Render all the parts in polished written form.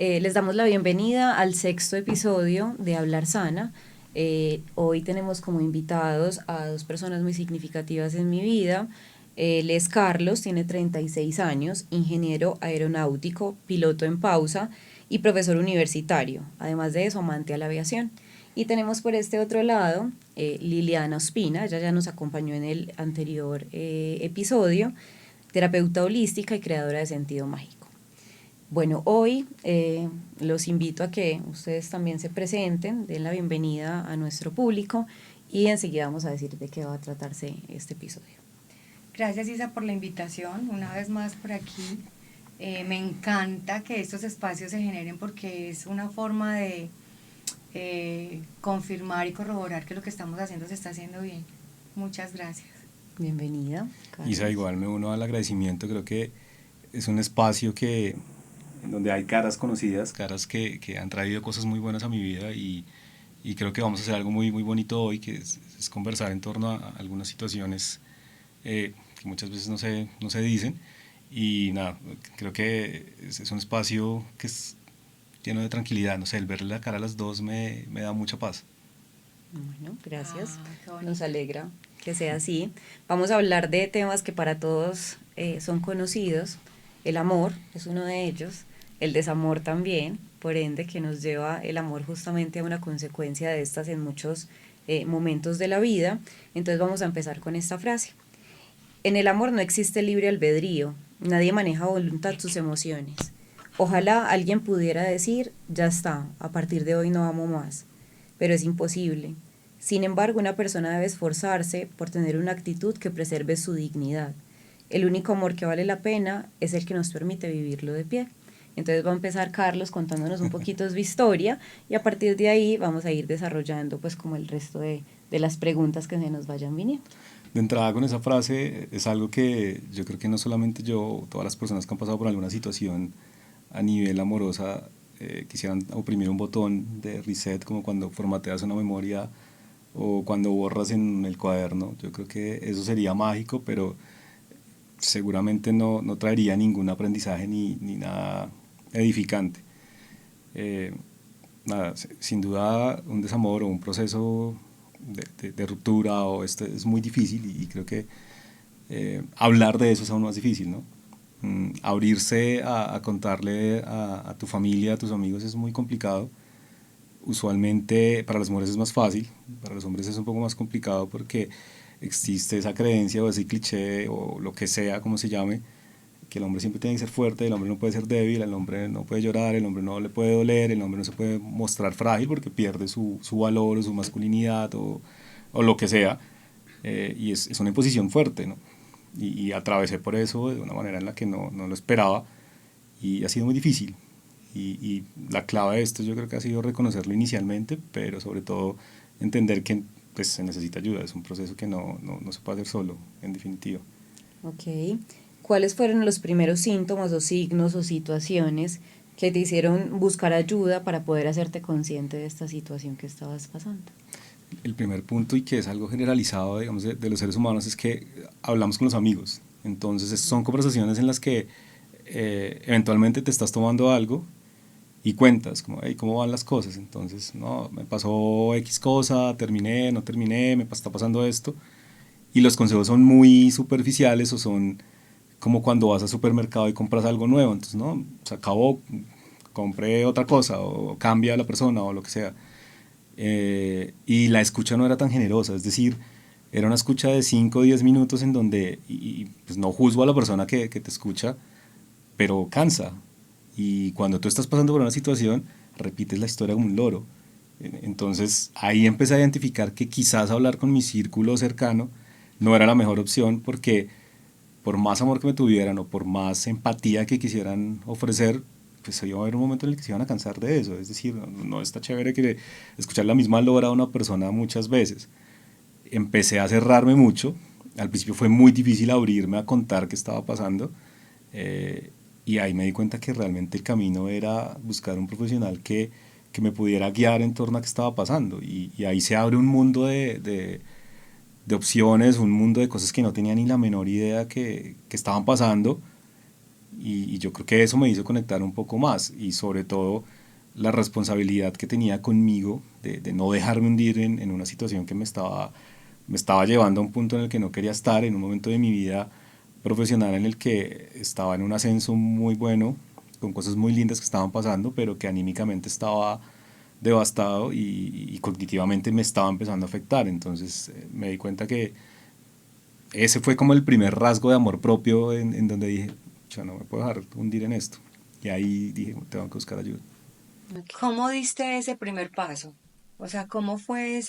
Les damos la bienvenida al sexto episodio de Hablar Sana. Hoy tenemos como invitados a dos personas muy significativas en mi vida. Él es Carlos, tiene 36 años, ingeniero aeronáutico, piloto en pausa y profesor universitario, además de eso amante a la aviación. Y tenemos por este otro lado Liliana Ospina, ella ya nos acompañó en el anterior episodio, terapeuta holística y creadora de Sentido Mágico. Bueno, hoy los invito a que ustedes también se presenten, den la bienvenida a nuestro público y enseguida vamos a decir de qué va a tratarse este episodio. Gracias, Isa, por la invitación. Una vez más por aquí. Me encanta que estos espacios se generen porque es una forma de confirmar y corroborar que lo que estamos haciendo se está haciendo bien. Muchas gracias. Bienvenida, Isa, Carlos. igual me uno al agradecimiento. Creo que es un espacio en donde hay caras conocidas, caras que han traído cosas muy buenas a mi vida y creo que vamos a hacer algo muy, muy bonito hoy, que es conversar en torno a algunas situaciones que muchas veces no se dicen. Y nada, creo que es un espacio que es lleno de tranquilidad. No sé, el verle la cara a las dos me da mucha paz. Bueno, gracias. Qué bonito. Nos alegra que sea así. Vamos a hablar de temas que para todos son conocidos. El amor es uno de ellos, el desamor también, por ende que nos lleva el amor justamente a una consecuencia de estas en muchos momentos de la vida. Entonces vamos a empezar con esta frase. En el amor no existe libre albedrío, nadie maneja a voluntad sus emociones. Ojalá alguien pudiera decir, ya está, a partir de hoy no amo más, pero es imposible. Sin embargo, una persona debe esforzarse por tener una actitud que preserve su dignidad. El único amor que vale la pena es el que nos permite vivirlo de pie. Entonces va a empezar Carlos contándonos un poquito de su historia y a partir de ahí vamos a ir desarrollando pues como el resto de las preguntas que se nos vayan viniendo. De entrada con esa frase es algo que yo creo que no solamente yo, todas las personas que han pasado por alguna situación a nivel amorosa quisieran oprimir un botón de reset, como cuando formateas una memoria o cuando borras en el cuaderno. Yo creo que eso sería mágico, pero seguramente no traería ningún aprendizaje ni nada edificante. Eh, Nada, sin duda un desamor o un proceso de ruptura o es muy difícil y creo que hablar de eso es aún más difícil, ¿no? Abrirse a contarle a tu familia, a tus amigos es muy complicado. Usualmente para las mujeres es más fácil, para los hombres es un poco más complicado porque existe esa creencia o ese cliché o lo que sea, como se llame, que el hombre siempre tiene que ser fuerte, el hombre no puede ser débil, el hombre no puede llorar, el hombre no le puede doler, el hombre no se puede mostrar frágil porque pierde su valor o su masculinidad o lo que sea. Es una imposición fuerte, ¿no? Y atravesé por eso de una manera en la que no lo esperaba y ha sido muy difícil. Y la clave de esto yo creo que ha sido reconocerlo inicialmente, pero sobre todo entender que pues, se necesita ayuda, es un proceso que no se puede hacer solo, en definitiva. Ok. ¿Cuáles fueron los primeros síntomas o signos o situaciones que te hicieron buscar ayuda para poder hacerte consciente de esta situación que estabas pasando? El primer punto, y que es algo generalizado, digamos, de los seres humanos, es que hablamos con los amigos. Entonces son conversaciones en las que eventualmente te estás tomando algo y cuentas, como, hey, ¿cómo van las cosas? Entonces, no, me pasó X cosa, terminé, no terminé, está pasando esto. Y los consejos son muy superficiales o son como cuando vas al supermercado y compras algo nuevo. Entonces, no, se acabó, compré otra cosa o cambia la persona o lo que sea. Y la escucha no era tan generosa, es decir, era una escucha de 5 o 10 minutos en donde, pues no juzgo a la persona que te escucha, pero cansa. Y cuando tú estás pasando por una situación, repites la historia como un loro. Entonces ahí empecé a identificar que quizás hablar con mi círculo cercano no era la mejor opción porque por más amor que me tuvieran o por más empatía que quisieran ofrecer, pues iba a haber un momento en el que se iban a cansar de eso. Es decir, no está chévere que escuchar la misma lora a una persona muchas veces. Empecé a cerrarme mucho. Al principio fue muy difícil abrirme a contar qué estaba pasando. Y ahí me di cuenta que realmente el camino era buscar un profesional que me pudiera guiar en torno a qué estaba pasando. Y ahí se abre un mundo de opciones, un mundo de cosas que no tenía ni la menor idea que estaban pasando y yo creo que eso me hizo conectar un poco más y sobre todo la responsabilidad que tenía conmigo de no dejarme hundir en una situación que me estaba llevando a un punto en el que no quería estar, en un momento de mi vida profesional en el que estaba en un ascenso muy bueno, con cosas muy lindas que estaban pasando, pero que anímicamente estaba devastado y cognitivamente me estaba empezando a afectar. Entonces me di cuenta que ese fue como el primer rasgo de amor propio en donde dije, yo no me puedo dejar hundir en esto. Y ahí dije, tengo que buscar ayuda. Ok. ¿Cómo diste ese primer paso? O sea, cómo fue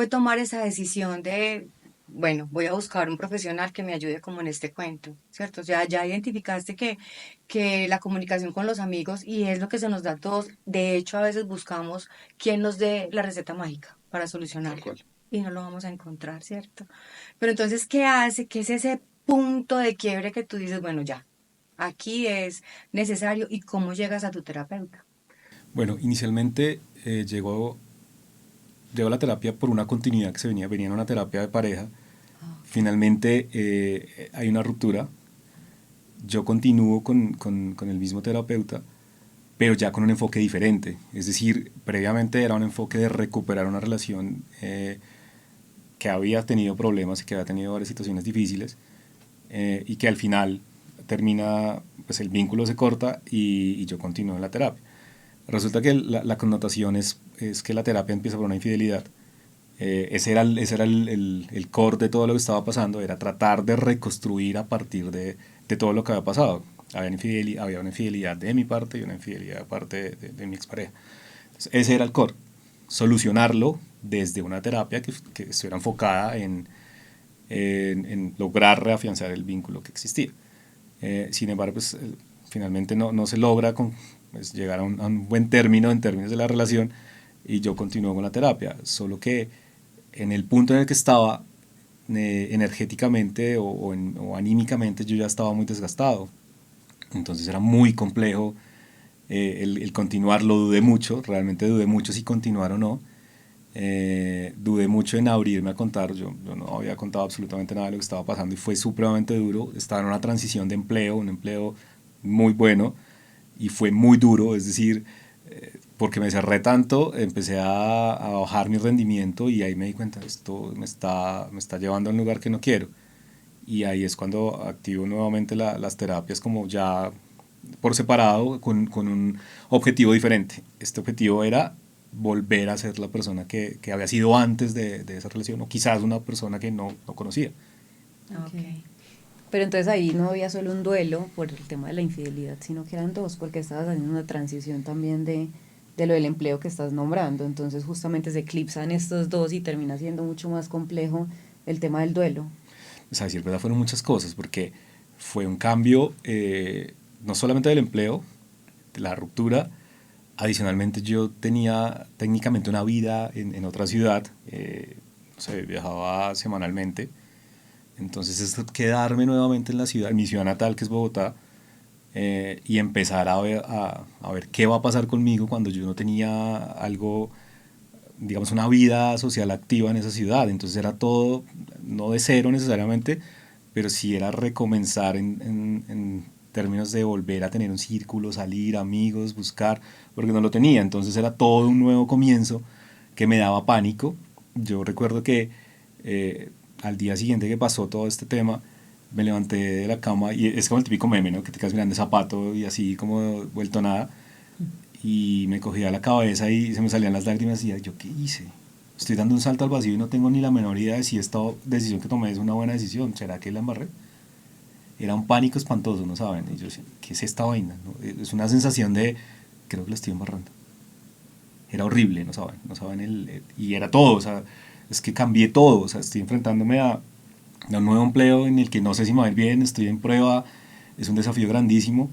tomar esa decisión de, bueno, voy a buscar un profesional que me ayude como en este cuento, ¿cierto? O sea, ya identificaste que la comunicación con los amigos y es lo que se nos da a todos. De hecho, a veces buscamos quién nos dé la receta mágica para Tal solucionarlo cual. y no lo vamos a encontrar, ¿cierto? Pero entonces, ¿qué hace? ¿Qué es ese punto de quiebre que tú dices, bueno, ya, aquí es necesario y cómo llegas a tu terapeuta? Bueno, inicialmente llegó a la terapia por una continuidad que venía en una terapia de pareja. Finalmente hay una ruptura. Yo continúo con el mismo terapeuta, pero ya con un enfoque diferente. Es decir, previamente era un enfoque de recuperar una relación que había tenido problemas y que había tenido varias situaciones difíciles y que al final termina, pues el vínculo se corta y yo continúo en la terapia. Resulta que la connotación es que la terapia empieza por una infidelidad. Ese era el core de todo lo que estaba pasando, era tratar de reconstruir a partir de todo lo que había pasado. Había una infidelidad de mi parte y una infidelidad de parte de mi expareja. Entonces, ese era el core, solucionarlo desde una terapia que estuviera enfocada en lograr reafianzar el vínculo que existía. Sin embargo, pues, finalmente no se logra pues, llegar a un buen término en términos de la relación y yo continúo con la terapia, solo que en el punto en el que estaba energéticamente o anímicamente yo ya estaba muy desgastado, entonces era muy complejo el continuar, lo dudé mucho, realmente dudé mucho si continuar o no. Dudé mucho en abrirme a contar, yo no había contado absolutamente nada de lo que estaba pasando y fue supremamente duro. Estaba en una transición de empleo, un empleo muy bueno y fue muy duro, es decir, porque me cerré tanto, empecé a bajar mi rendimiento y ahí me di cuenta, esto me está llevando a un lugar que no quiero. Y ahí es cuando activo nuevamente las terapias como ya por separado con un objetivo diferente. Este objetivo era volver a ser la persona que había sido antes de esa relación o quizás una persona que no conocía. Ok. Ok. Pero entonces ahí no había solo un duelo por el tema de la infidelidad, sino que eran dos, porque estabas haciendo una transición también de lo del empleo que estás nombrando. Entonces justamente se eclipsan estos dos y termina siendo mucho más complejo el tema del duelo. Pues a decir verdad fueron muchas cosas porque fue un cambio no solamente del empleo, de la ruptura. Adicionalmente yo tenía técnicamente una vida en otra ciudad, no sé, viajaba semanalmente. Entonces es quedarme nuevamente en la ciudad, en mi ciudad natal que es Bogotá, y empezar a ver qué va a pasar conmigo cuando yo no tenía algo, digamos, una vida social activa en esa ciudad. Entonces era todo, no de cero necesariamente, pero sí era recomenzar en términos de volver a tener un círculo, salir, amigos, buscar, porque no lo tenía. Entonces era todo un nuevo comienzo que me daba pánico. Yo recuerdo que al día siguiente que pasó todo este tema, me levanté de la cama y es como el típico meme, ¿no? Que te quedas mirando de zapato y así como vuelto nada. Y me cogía la cabeza y se me salían las lágrimas y decía, ¿yo qué hice? Estoy dando un salto al vacío y no tengo ni la menor idea de si esta decisión que tomé es una buena decisión. ¿Será que la embarré? Era un pánico espantoso, ¿no saben? Y yo decía, ¿qué es esta vaina? ¿No? Es una sensación de, creo que la estoy embarrando. Era horrible, ¿no saben? No saben y era todo, o sea, es que cambié todo, o sea, estoy enfrentándome a un nuevo empleo en el que no sé si me va a ir bien, estoy en prueba, es un desafío grandísimo.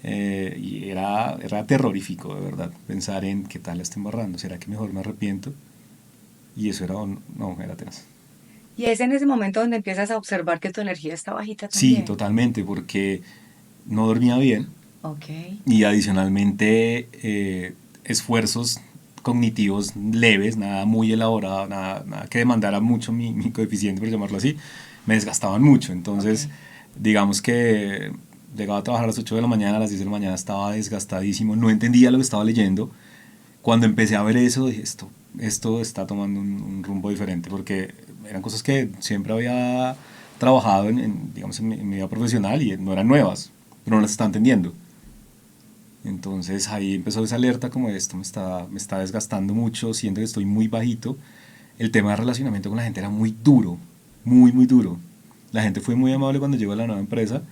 Y era terrorífico, de verdad, pensar en qué tal la estoy embarrando, será que mejor me arrepiento. Y eso no, era tenaz. Y es en ese momento donde empiezas a observar que tu energía está bajita Sí, también. totalmente, porque no dormía bien Ok. y adicionalmente esfuerzos cognitivos leves, nada muy elaborado, nada que demandara mucho mi coeficiente, por llamarlo así, me desgastaban mucho. Ok. Entonces, digamos que llegaba a trabajar a las 8 de la mañana, a las 10 de la mañana estaba desgastadísimo, no entendía lo que estaba leyendo. Cuando empecé a ver eso, dije, esto está tomando un rumbo diferente, porque eran cosas que siempre había trabajado digamos, en mi vida profesional y no eran nuevas, pero no las estaba entendiendo. Entonces ahí empezó esa alerta como esto me está desgastando mucho, siento que estoy muy bajito. El tema de relacionamiento con la gente era muy duro, muy, muy duro. La gente fue muy amable cuando llegó a la nueva empresa,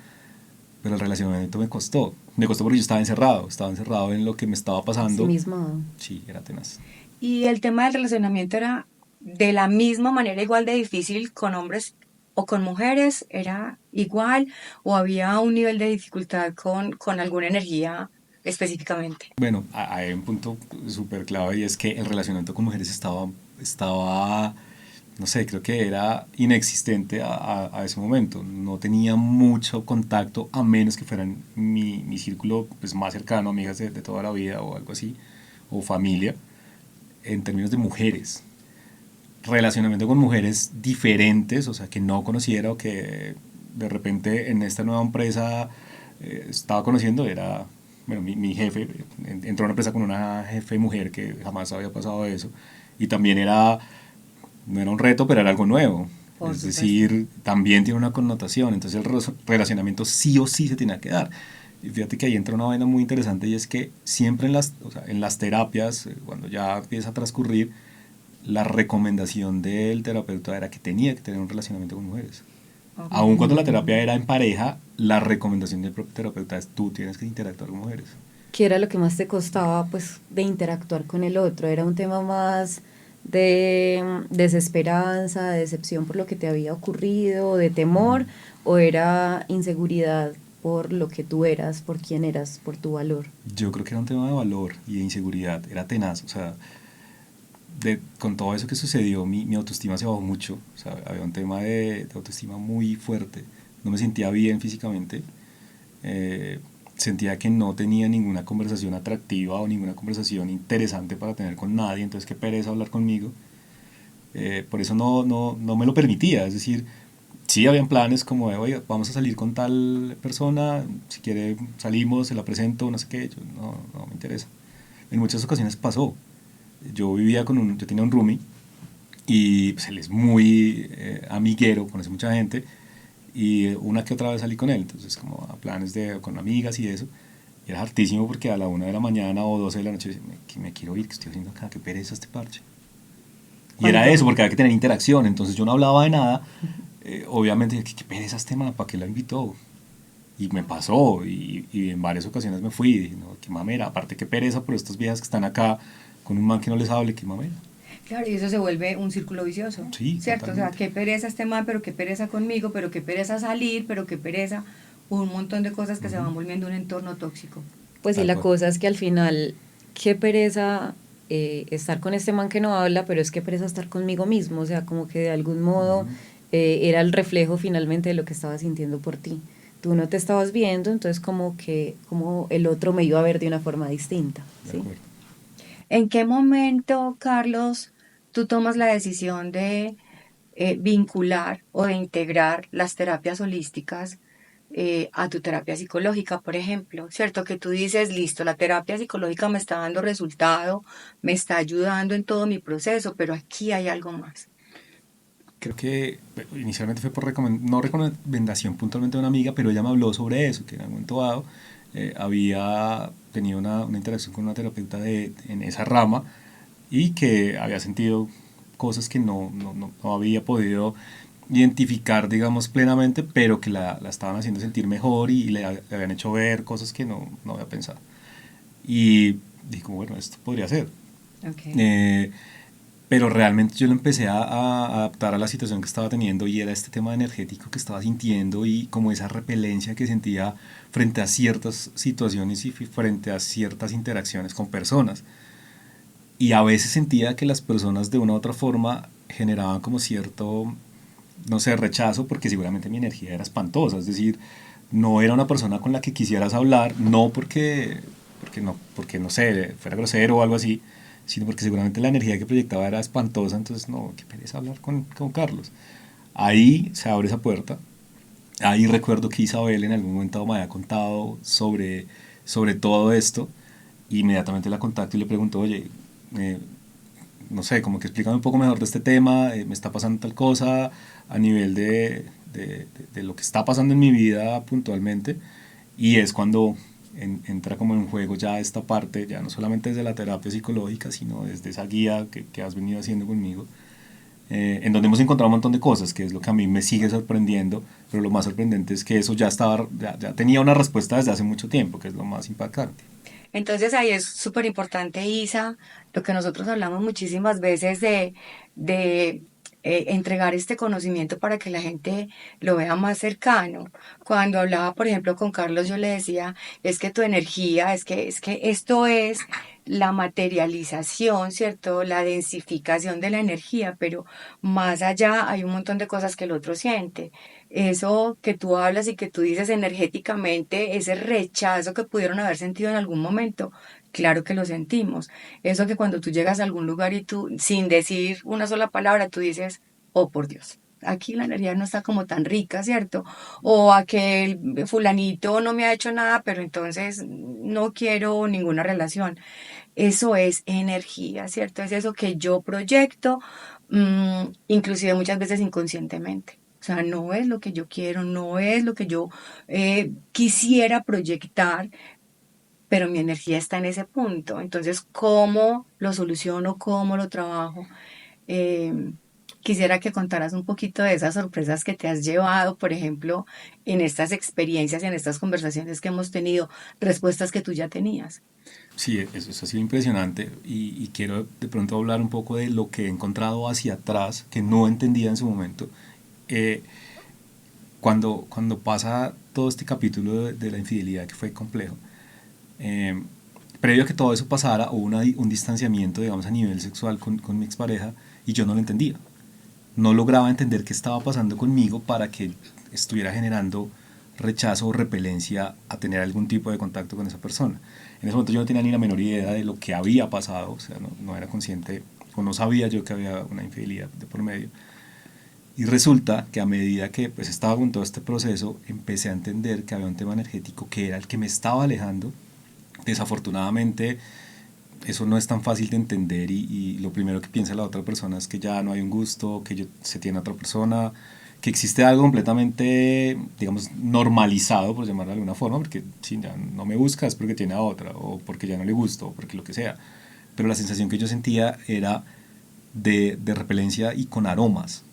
pero el relacionamiento me costó. Me costó porque yo estaba encerrado en lo que me estaba Sí pasando. mismo. Sí, era tenaz. Y el tema del relacionamiento era de la misma manera igual de difícil con hombres o con mujeres, era igual o había un nivel de dificultad con alguna energía específicamente. Bueno, hay un punto súper clave y es que el relacionamiento con mujeres estaba, no sé, creo que era inexistente a ese momento. No tenía mucho contacto a menos que fueran mi círculo pues, más cercano, amigas de toda la vida o algo así, o familia, en términos de mujeres. Relacionamiento con mujeres diferentes, o sea, que no conociera o que de repente en esta nueva empresa estaba conociendo, era, bueno, mi jefe, entró a una empresa con una jefe mujer que jamás había pasado eso, y también era, no era un reto, pero era algo nuevo, Por es supuesto. decir, también tiene una connotación, entonces el relacionamiento sí o sí se tiene que dar. Y fíjate que ahí entra una vaina muy interesante y es que siempre o sea, en las terapias, cuando ya empieza a transcurrir, la recomendación del terapeuta era que tenía que tener un relacionamiento con mujeres. Ok. Aun cuando la terapia era en pareja, la recomendación del propio terapeuta es tú tienes que interactuar con mujeres. ¿Qué era lo que más te costaba, pues, de interactuar con el otro? ¿Era un tema más de desesperanza, de decepción por lo que te había ocurrido, de temor, o era inseguridad por lo que tú eras, por quién eras, por tu valor? Yo creo que era un tema de valor y de inseguridad, era tenaz, o sea, con todo eso que sucedió, mi autoestima se bajó mucho, o sea, había un tema de autoestima muy fuerte, no me sentía bien físicamente, eh, sentía que no tenía ninguna conversación atractiva o ninguna conversación interesante para tener con nadie, entonces qué pereza hablar conmigo. Por eso no me lo permitía, es decir, sí habían planes como de, oye, vamos a salir con tal persona, si quiere salimos, se la presento, no sé qué, yo, no me interesa. En muchas ocasiones pasó. Yo tenía un roomie y pues, él es muy amiguero, conoce mucha gente y una que otra vez salí con él, entonces como a planes con amigas y eso. Y era hartísimo porque a la 1 de la mañana o 12 de la noche me quiero ir, que estoy haciendo acá, qué pereza este parche. Y era Cuando, eso, porque había que tener interacción, entonces yo no hablaba de nada. Obviamente, qué pereza este man, ¿para qué la invitó? Y me pasó, y en varias ocasiones me fui, y dije, no, qué mamera, aparte qué pereza por estas viejas que están acá con un man que no les hable, qué mamera. Claro, y eso se vuelve un círculo vicioso, Sí, ¿cierto? O sea, totalmente. qué pereza este man, pero qué pereza conmigo, pero qué pereza salir, pero qué pereza, un montón de cosas que se Ujú. van volviendo un entorno tóxico. pues sí, Tal la cual. cosa es que al final, qué pereza estar con este man que no habla, pero es que pereza estar conmigo mismo, o sea, como que de algún modo Ujú. era el reflejo finalmente de lo que estaba sintiendo por ti. Tú no te estabas viendo, entonces como que como el otro me iba a ver de una forma distinta, De ¿sí? acuerdo. ¿En qué momento, Carlos, tú tomas la decisión de vincular o de integrar las terapias holísticas a tu terapia psicológica, por ejemplo? ¿Cierto? Que tú dices, listo, la terapia psicológica me está dando resultado, me está ayudando en todo mi proceso, pero aquí hay algo más. Creo que inicialmente fue por no recomendación puntualmente de una amiga, pero ella me habló sobre eso, que en algún momento dado había tenido una interacción con una terapeuta en esa rama y que había sentido cosas que no había podido identificar, digamos, plenamente, pero que la estaban haciendo sentir mejor y le habían hecho ver cosas que no había pensado. Y dije, como, bueno, esto podría ser. Ok. Eh, pero realmente yo lo empecé a adaptar a la situación que estaba teniendo y era este tema energético que estaba sintiendo y como esa repelencia que sentía frente a ciertas situaciones y frente a ciertas interacciones con personas. Y a veces sentía que las personas de una u otra forma generaban como cierto, no sé, rechazo porque seguramente mi energía era espantosa. Es decir, no era una persona con la que quisieras hablar, no porque no sé, fuera grosero o algo así, sino porque seguramente la energía que proyectaba era espantosa, entonces no, qué pereza hablar con Carlos. Ahí se abre esa puerta Ahí recuerdo que Isabel en algún momento me había contado sobre todo esto. Inmediatamente la contacto y le pregunto, oye, eh, no sé, como que explícame un poco mejor de este tema, me está pasando tal cosa a nivel de lo que está pasando en mi vida puntualmente. Y es cuando entra como en juego ya esta parte, ya no solamente desde la terapia psicológica, sino desde esa guía que has venido haciendo conmigo, en donde hemos encontrado un montón de cosas, que es lo que a mí me sigue sorprendiendo, pero lo más sorprendente es que eso ya tenía una respuesta desde hace mucho tiempo, que es lo más impactante. Entonces ahí es súper importante, Isa, lo que nosotros hablamos muchísimas veces de entregar este conocimiento para que la gente lo vea más cercano. Cuando hablaba, por ejemplo, con Carlos, yo le decía, es que tu energía, es que esto es la materialización, ¿cierto? La densificación de la energía, pero más allá hay un montón de cosas que el otro siente. Eso que tú hablas y que tú dices energéticamente, ese rechazo que pudieron haber sentido en algún momento, claro que lo sentimos. Eso que cuando tú llegas a algún lugar y tú, sin decir una sola palabra, tú dices, oh por Dios, aquí la energía no está como tan rica, ¿cierto? O aquel fulanito no me ha hecho nada, pero entonces no quiero ninguna relación. Eso es energía, ¿cierto? Es eso que yo proyecto, inclusive muchas veces inconscientemente. O sea, no es lo que yo quiero, no es lo que yo quisiera proyectar, pero mi energía está en ese punto. Entonces, ¿cómo lo soluciono? ¿Cómo lo trabajo? Eh, Quisiera que contaras un poquito de esas sorpresas que te has llevado, por ejemplo, en estas experiencias, en estas conversaciones que hemos tenido, respuestas que tú ya tenías. Sí, eso ha sido impresionante y quiero de pronto hablar un poco de lo que he encontrado hacia atrás, que no entendía en su momento. Eh, cuando pasa todo este capítulo de la infidelidad que fue complejo, eh, previo a que todo eso pasara, hubo un distanciamiento, digamos, a nivel sexual con mi expareja y yo no lo entendía. No lograba entender qué estaba pasando conmigo para que estuviera generando rechazo o repelencia a tener algún tipo de contacto con esa persona. En ese momento yo no tenía ni la menor idea de lo que había pasado, o sea, no era consciente o no sabía yo que había una infidelidad de por medio. Y resulta que a medida que pues, estaba con todo este proceso, empecé a entender que había un tema energético que era el que me estaba alejando. Desafortunadamente, eso no es tan fácil de entender y lo primero que piensa la otra persona es que ya no hay un gusto, que se tiene a otra persona, que existe algo completamente, digamos, normalizado, por llamarlo de alguna forma, porque si ya no me busca es porque tiene a otra, o porque ya no le gusto, o porque lo que sea. Pero la sensación que yo sentía era de repelencia y con aromas.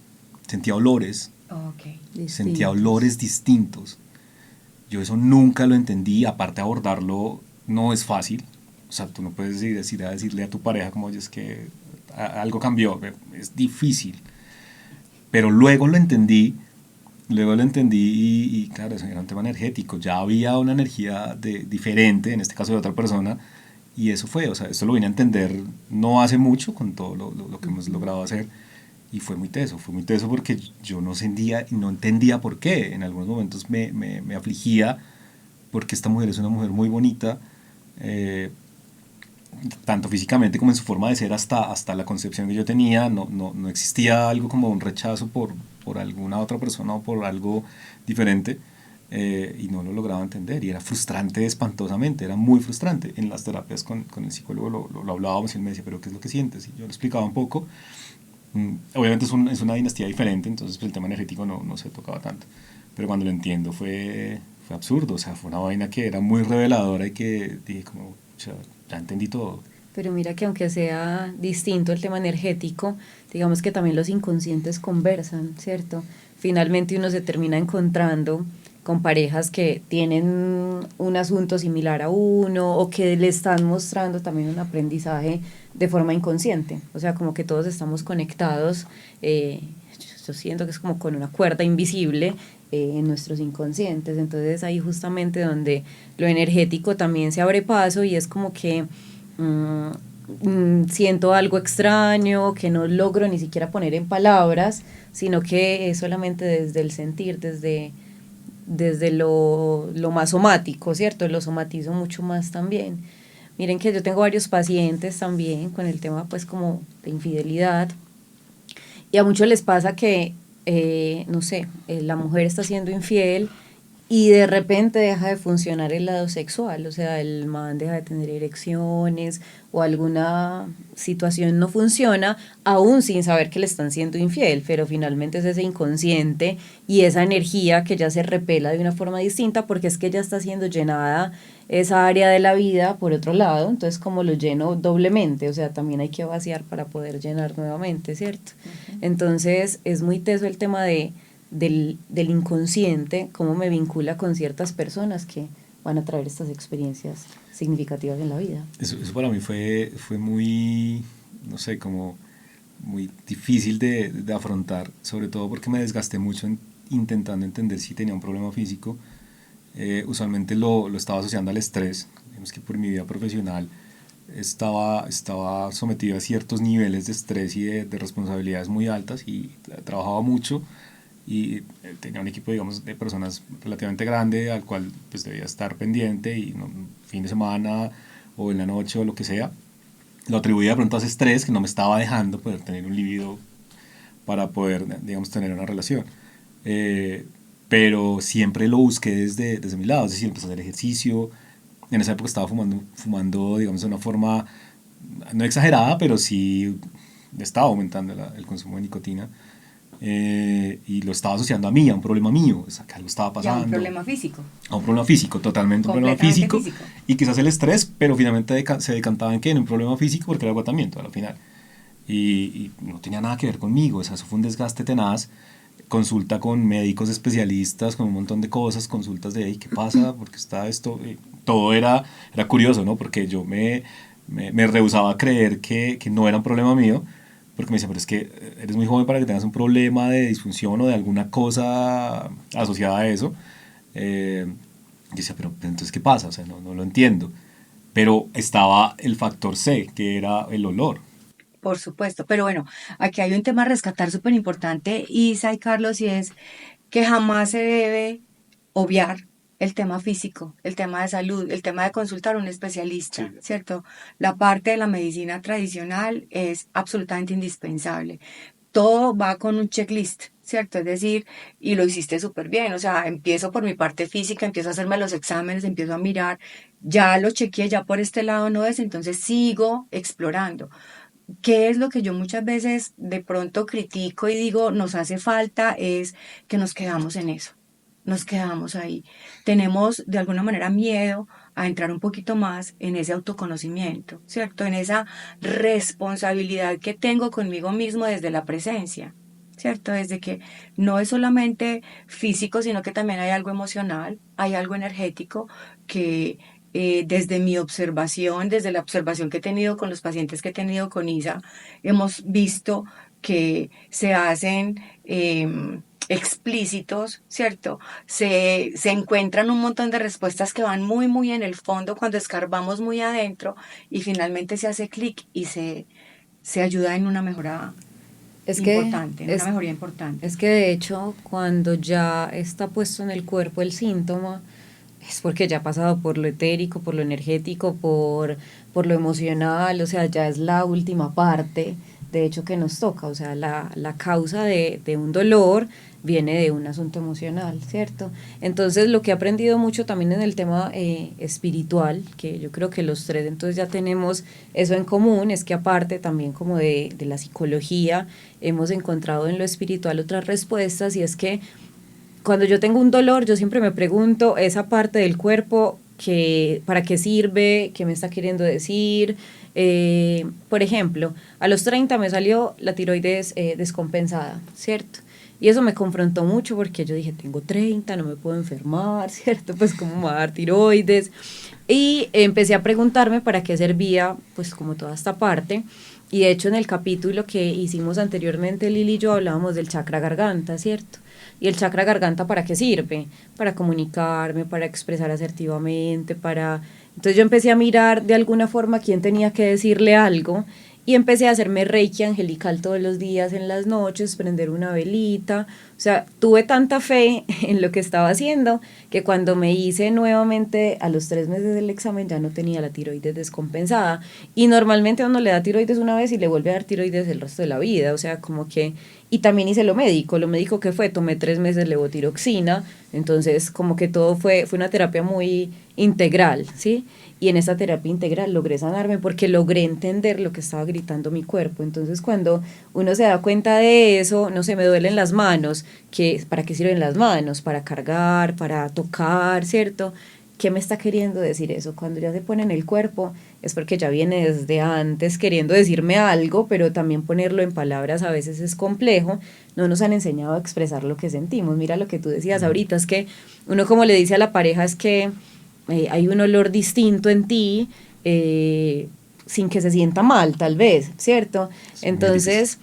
Sentía olores, Ok. sentía Distintos. olores distintos. Yo eso nunca lo entendí, aparte abordarlo no es fácil. O sea, tú no puedes decirle a tu pareja como, oye, es que algo cambió, es difícil. Pero luego lo entendí y claro, eso era un tema energético, ya había una energía diferente, en este caso de otra persona, y eso fue, o sea, esto lo vine a entender no hace mucho con todo lo que hemos logrado hacer, y fue muy teso porque yo no sentía y no entendía por qué. En algunos momentos me afligía porque esta mujer es una mujer muy bonita, eh, tanto físicamente como en su forma de ser hasta la concepción que yo tenía. No existía algo como un rechazo por alguna otra persona o por algo diferente. Y no lo lograba entender y era frustrante espantosamente, era muy frustrante. En las terapias con el psicólogo lo hablábamos y él me decía, pero ¿qué es lo que sientes? Y yo le explicaba un poco. Obviamente es una dinastía diferente, entonces pues, el tema energético no se tocaba tanto. Pero cuando lo entiendo fue absurdo, o sea, fue una vaina que era muy reveladora y que dije como, o sea, ya entendí todo. Pero mira que aunque sea distinto el tema energético, digamos que también los inconscientes conversan, ¿cierto? Finalmente uno se termina encontrando con parejas que tienen un asunto similar a uno o que le están mostrando también un aprendizaje de forma inconsciente. O sea, como que todos estamos conectados. Yo siento que es como con una cuerda invisible en nuestros inconscientes. Entonces ahí justamente donde lo energético también se abre paso y es como que siento algo extraño que no logro ni siquiera poner en palabras, sino que es solamente desde el sentir, desde lo más somático, ¿cierto? Lo somatizo mucho más también. Miren que yo tengo varios pacientes también con el tema pues como de infidelidad y a muchos les pasa que no sé, la mujer está siendo infiel y de repente deja de funcionar el lado sexual, o sea, el man deja de tener erecciones o alguna situación no funciona, aún sin saber que le están siendo infiel, pero finalmente es ese inconsciente y esa energía que ya se repela de una forma distinta porque es que ya está siendo llenada esa área de la vida por otro lado, entonces como lo lleno doblemente, o sea, también hay que vaciar para poder llenar nuevamente, ¿cierto? Entonces es muy teso el tema del inconsciente, cómo me vincula con ciertas personas que van a traer estas experiencias significativas en la vida. Eso para mí fue muy, no sé, como muy difícil de afrontar, sobre todo porque me desgasté mucho intentando entender si tenía un problema físico. Usualmente lo estaba asociando al estrés. Digamos que por mi vida profesional estaba sometido a ciertos niveles de estrés y de responsabilidades muy altas y trabajaba mucho y tenía un equipo, digamos, de personas relativamente grande al cual pues debía estar pendiente y no, fin de semana o en la noche o lo que sea. Lo atribuía de pronto a ese estrés que no me estaba dejando poder tener un libido para poder, digamos, tener una relación. Eh, pero siempre lo busqué desde mi lado, es decir, empecé a hacer ejercicio. En esa época estaba fumando digamos, de una forma no exagerada, pero sí estaba aumentando el consumo de nicotina. Y lo estaba asociando a mí, a un problema mío, o sea, que algo estaba Ya un pasando. problema físico, A un problema físico, totalmente un problema completamente físico. físico. Y quizás el estrés, pero finalmente se decantaba en qué, en un problema físico porque era agotamiento al final. Y no tenía nada que ver conmigo, o sea, eso fue un desgaste tenaz. Consulta con médicos especialistas, con un montón de cosas, consultas de, hey, ¿qué pasa? ¿Por qué está esto? Todo era curioso, ¿no? Porque yo me rehusaba a creer que no era un problema mío, porque me decía, pero es que eres muy joven para que tengas un problema de disfunción o de alguna cosa asociada a eso. Yo decía, pero entonces, ¿qué pasa? O sea, no lo entiendo. Pero estaba el factor C, que era el olor. Por supuesto, pero bueno, aquí hay un tema a rescatar súper importante, Isa y Carlos, y es que jamás se debe obviar el tema físico, el tema de salud, el tema de consultar a un especialista, Sí. ¿cierto? La parte de la medicina tradicional es absolutamente indispensable. Todo va con un checklist, ¿cierto? Es decir, y lo hiciste súper bien, o sea, empiezo por mi parte física, empiezo a hacerme los exámenes, empiezo a mirar, ya lo chequeé, ya por este lado no es, entonces sigo explorando. ¿Qué es lo que yo muchas veces de pronto critico y digo nos hace falta? Es que nos quedamos en eso, nos quedamos ahí. Tenemos de alguna manera miedo a entrar un poquito más en ese autoconocimiento, ¿cierto? En esa responsabilidad que tengo conmigo mismo desde la presencia. ¿Cierto? Desde que no es solamente físico, sino que también hay algo emocional, hay algo energético que desde mi observación, desde la observación que he tenido con los pacientes que he tenido con ISA, hemos visto que se hacen explícitos, ¿cierto? Se encuentran un montón de respuestas que van muy, muy en el fondo cuando escarbamos muy adentro y finalmente se hace clic y se ayuda en una mejora Es que, importante, en una es, mejoría importante. es que de hecho cuando ya está puesto en el cuerpo el síntoma, es porque ya ha pasado por lo etérico, por lo energético, por lo emocional, o sea, ya es la última parte, de hecho, que nos toca, o sea, la causa de un dolor viene de un asunto emocional, ¿cierto? Entonces, lo que he aprendido mucho también en el tema espiritual, que yo creo que los tres entonces ya tenemos eso en común, es que aparte también como de la psicología, hemos encontrado en lo espiritual otras respuestas y es que cuando yo tengo un dolor, yo siempre me pregunto esa parte del cuerpo que para qué sirve, qué me está queriendo decir. Por ejemplo, a los 30 me salió la tiroides descompensada, ¿cierto? Y eso me confrontó mucho porque yo dije, tengo 30, no me puedo enfermar, ¿cierto? Pues cómo me va a dar tiroides. Y empecé a preguntarme para qué servía, pues como toda esta parte. Y de hecho en el capítulo que hicimos anteriormente, Lili y yo hablábamos del chakra garganta, ¿cierto? ¿Y el chakra garganta para qué sirve? Para comunicarme, para expresar asertivamente, para... Entonces yo empecé a mirar de alguna forma quién tenía que decirle algo y empecé a hacerme reiki angelical todos los días en las noches, prender una velita. O sea, tuve tanta fe en lo que estaba haciendo que cuando me hice nuevamente a los 3 meses del examen ya no tenía la tiroides descompensada. Y normalmente a uno le da tiroides una vez y le vuelve a dar tiroides el resto de la vida. O sea, como que Y también hice lo médico que fue, tomé 3 meses levotiroxina, entonces como que todo fue una terapia muy integral, ¿sí? Y en esa terapia integral logré sanarme porque logré entender lo que estaba gritando mi cuerpo. Entonces cuando uno se da cuenta de eso, no sé, me duelen las manos, ¿para qué sirven las manos? Para cargar, para tocar, ¿cierto? ¿Qué me está queriendo decir eso? Cuando ya se pone en el cuerpo es porque ya viene desde antes queriendo decirme algo, pero también ponerlo en palabras a veces es complejo. No nos han enseñado a expresar lo que sentimos. Mira lo que tú decías ahorita, es que uno como le dice a la pareja es que hay un olor distinto en ti, sin que se sienta mal, tal vez, ¿cierto? Es muy difícil. Entonces,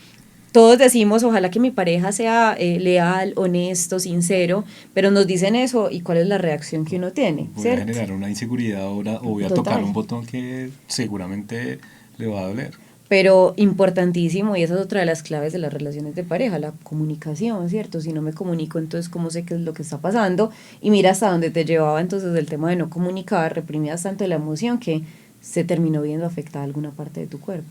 todos decimos, ojalá que mi pareja sea leal, honesto, sincero, pero nos dicen eso y cuál es la reacción que uno tiene, Voy a ¿cierto? generar una inseguridad ahora o voy a tocar Total. un botón que seguramente le va a doler. Pero importantísimo, y esa es otra de las claves de las relaciones de pareja, la comunicación, ¿cierto? Si no me comunico, entonces, ¿cómo sé qué es lo que está pasando? Y mira hasta dónde te llevaba entonces el tema de no comunicar, reprimías tanto la emoción que se terminó viendo afectada alguna parte de tu cuerpo.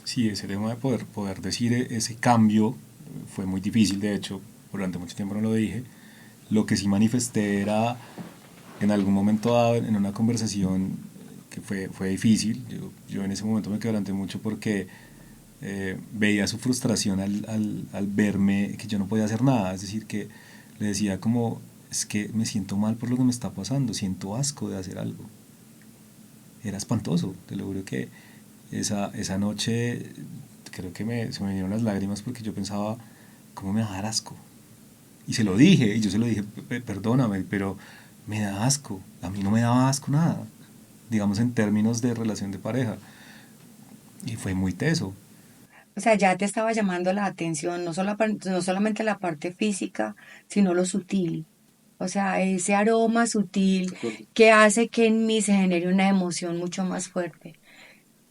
Sí, ese tema de poder decir ese cambio fue muy difícil, de hecho, durante mucho tiempo no lo dije. Lo que sí manifesté era en algún momento dado en una conversación que fue difícil. Yo en ese momento me quebranté mucho porque veía su frustración al verme que yo no podía hacer nada. Es decir, que le decía como, es que me siento mal por lo que me está pasando, siento asco de hacer algo. Era espantoso, te lo juro que esa noche creo que se me vinieron las lágrimas porque yo pensaba, ¿cómo me va a dar asco? Y se lo dije, y yo se lo dije, perdóname, pero me da asco. A mí no me daba asco nada, digamos en términos de relación de pareja. Y fue muy teso. O sea, ya te estaba llamando la atención, no solamente la parte física, sino lo sutil. O sea, ese aroma sutil que hace que en mí se genere una emoción mucho más fuerte.